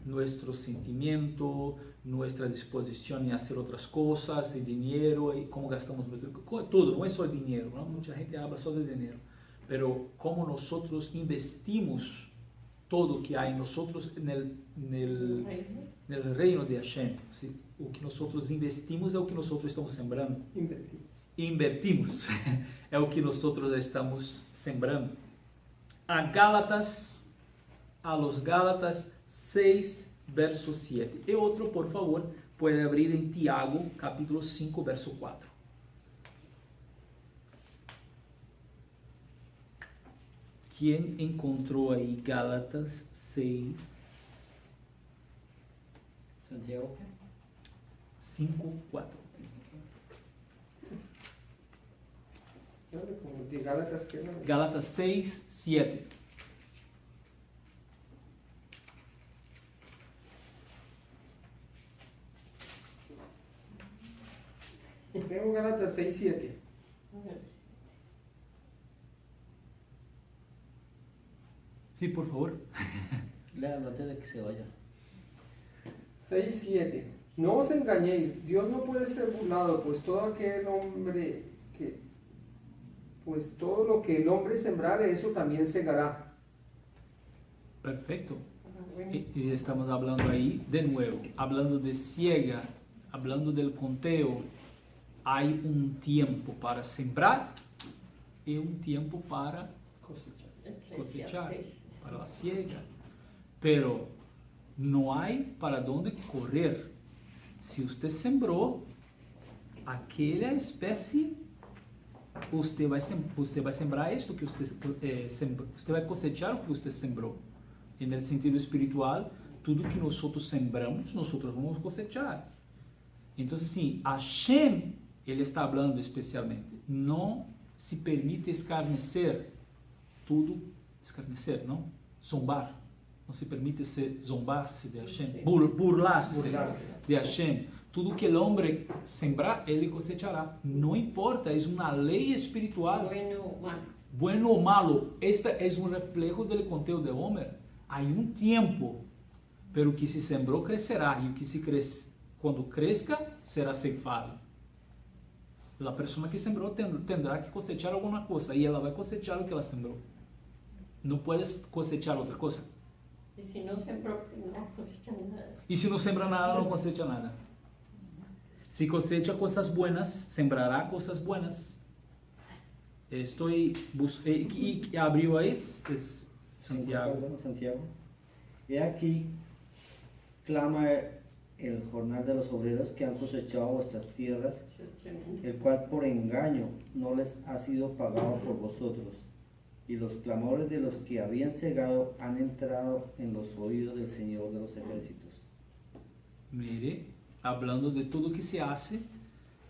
[SPEAKER 1] nosso sentimento, nossa disposição em fazer outras coisas, de dinheiro, e como gastamos tudo, não é só dinheiro, não? Muita gente habla só de dinheiro, mas como nós investimos todo que há em nós no reino de Hashem. ¿Sí? O que nós investimos é o que nós estamos sembrando. Invertimos é o que nós estamos sembrando. A los Gálatas 6, verso 7. E outro, por favor, pode abrir em Tiago, capítulo 5, verso 4. Quem encontrou aí Gálatas 6?
[SPEAKER 4] Santiago.
[SPEAKER 1] 5, 4. Gálatas 6, 7.
[SPEAKER 2] Tengo Gálatas 6, 7.
[SPEAKER 1] Sí, por favor.
[SPEAKER 4] Léalo antes de que se vaya.
[SPEAKER 2] 6, 7. No os engañéis, Dios no puede ser burlado, pues todo lo que el hombre sembrare, eso también segará.
[SPEAKER 1] Perfecto. Y estamos hablando ahí, de nuevo, hablando de siega, hablando del conteo. Hay un tiempo para sembrar y un tiempo para cosechar, para la siega. Pero no hay para dónde correr. Si usted sembró aquella especie, usted va a sembrar esto que usted va a cosechar o que usted sembró. En el sentido espiritual, tudo que nosotros sembramos, nosotros vamos cosechar. Entonces, sim, Hashem, ele está hablando especialmente, não se permite escarnecer, não? Zombar, não se permite zombar-se de Hashem, burlar-se de Hashem. Tudo que o homem sembrar, ele cosechará. Não importa, é uma lei espiritual.
[SPEAKER 3] Bueno,
[SPEAKER 1] bueno o malo, este es un reflejo del conteo de Homer. Hay un tiempo, pero que se sembró crecerá, y que cuando crezca será ceifado. La persona que sembró tendrá que cosechar alguna cosa, y ella va a cosechar lo que ella sembró. No puedes cosechar otra cosa.
[SPEAKER 3] Y si no sembró, no cosecha nada.
[SPEAKER 1] Y si no siembra nada, no cosecha nada. Si cosecha cosas buenas, sembrará cosas buenas. Y abrió ahí, es Santiago.
[SPEAKER 4] Santiago. He aquí, clama el jornal de los obreros que han cosechado vuestras tierras,
[SPEAKER 3] Eso es tremendo.
[SPEAKER 4] el cual por engaño no les ha sido pagado por vosotros. Y los clamores de los que habían cegado han entrado en los oídos del Señor de los ejércitos.
[SPEAKER 1] Mire, hablando de tudo que se hace,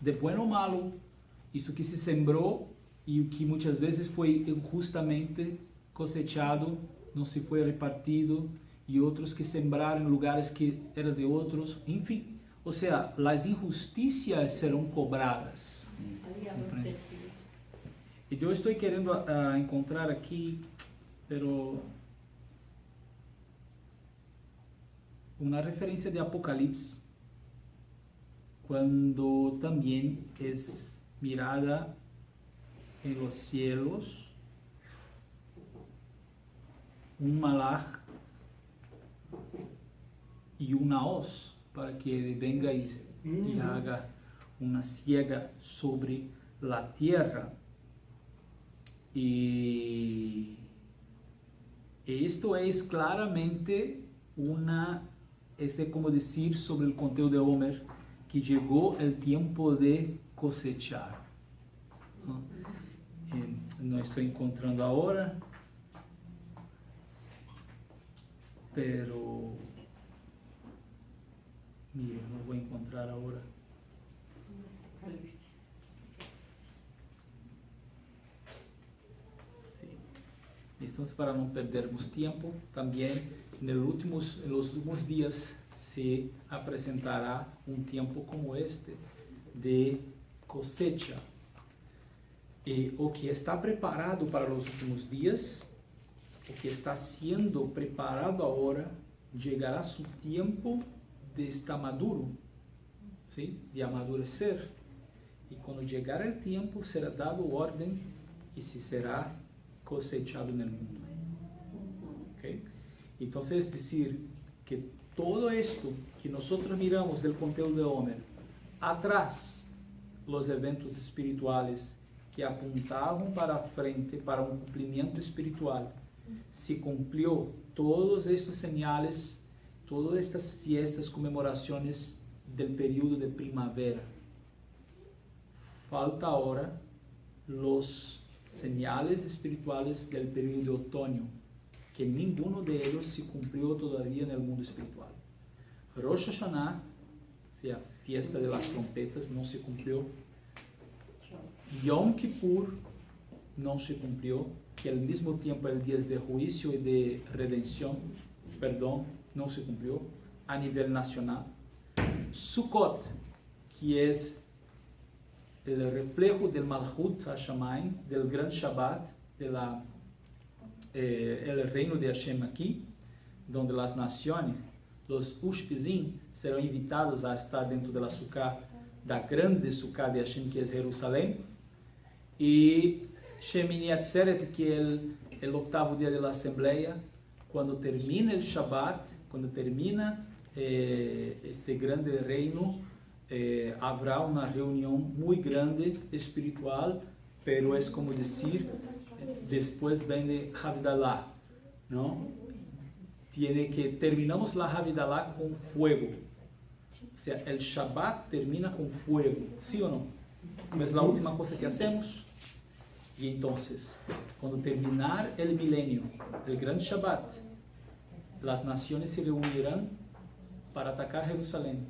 [SPEAKER 1] de bueno o malo, isso que se sembrou e o que muitas vezes foi injustamente cosechado, não se foi repartido, e outros que sembraram em lugares que eram de outros, enfim. Ou seja, as injusticias serão cobradas.
[SPEAKER 3] Había
[SPEAKER 1] Comprendo.
[SPEAKER 3] advertido.
[SPEAKER 1] E eu estou querendo encontrar aqui, pero uma referência de Apocalipse, quando também é mirada em los cielos um malach e uma hoz para que ele venga e haga uma ciega sobre la tierra. Y esto es claramente como decir sobre el conteo de Homer, que llegó el tiempo de cosechar. No estoy encontrando ahora, pero mire, no voy a encontrar ahora.
[SPEAKER 3] Apocalipsis.
[SPEAKER 1] Entonces, para no perdermos tiempo, también en los últimos días se presentará un tiempo como este de cosecha. O que está preparado para los últimos días, o que está siendo preparado ahora, llegará su tiempo de estar maduro, ¿sí? De amadurecer. Y cuando llegar el tiempo, será dado orden y se será cosechado en el mundo. ¿Okay? Entonces, es decir, que todo esto que nosotros miramos del conteo de Homer, atrás, los eventos espirituales que apuntaban para frente, para un cumplimiento espiritual, se cumplió todos estos señales, todas estas fiestas, conmemoraciones del periodo de primavera. Falta ahora los señales espirituales del periodo de otoño, que ninguno de ellos se cumplió todavía en el mundo espiritual. Rosh Hashanah, o sea, fiesta de las trompetas, no se cumplió. Yom Kippur no se cumplió, que al mismo tiempo el día de juicio y de redención, perdón, no se cumplió a nivel nacional. Sukkot, que es el reflejo del Malchut HaShamayim, del gran Shabbat, el reino de Hashem aquí, donde las naciones, los Ushpizim, serão invitados a estar dentro da Sukkah, da grande Sukkah de Hashem, que é Jerusalém, e Shemini Atzeret, que é o octavo dia da Assembleia, quando termina o Shabbat, quando termina este grande reino, habrá uma reunião muito grande espiritual, pero es como decir, después viene Havdalah, ¿no? Terminamos la Havdalah con fuego, o sea, el Shabbat termina con fuego, ¿sí o no? No es la última cosa que hacemos. Y entonces, cuando terminar el milenio, el gran Shabbat, las naciones se reunirán para atacar Jerusalén.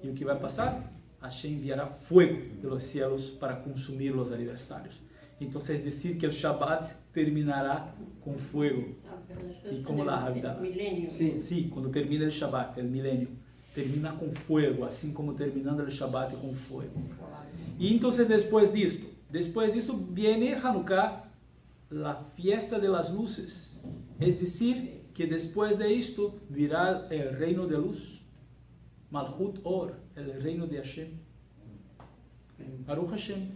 [SPEAKER 1] ¿Y lo que va a pasar? Hashem enviará fuego de los cielos para consumir los aniversarios. Entonces, es decir que el Shabbat terminará con fuego. Sí, como la Havdalah. Sí, cuando termina el Shabbat, el milenio, termina con fuego, así como terminando el Shabbat con fuego. Y entonces, después de esto viene Hanukkah, la fiesta de las luces. Es decir, que después de esto virá el reino de luz. Malchut Or, el reino de Hashem. Baruch Hashem.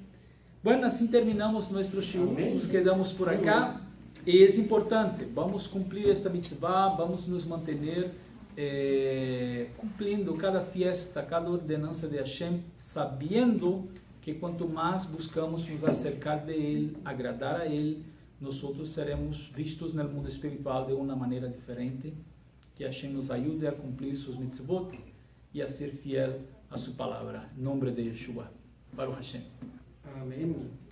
[SPEAKER 1] Bueno, así terminamos nuestro shiur, nos quedamos por acá. Y es importante, vamos cumplir esta mitzvah, vamos nos mantener cumpliendo cada fiesta, cada ordenanza de Hashem, sabiendo que cuanto más buscamos nos acercar de Él, agradar a Él, nosotros seremos vistos en el mundo espiritual de una manera diferente. Que Hashem nos ayude a cumplir sus mitzvot y a ser fiel a su palabra. En nombre de Yeshua. Baruch Hashem.
[SPEAKER 2] Amén.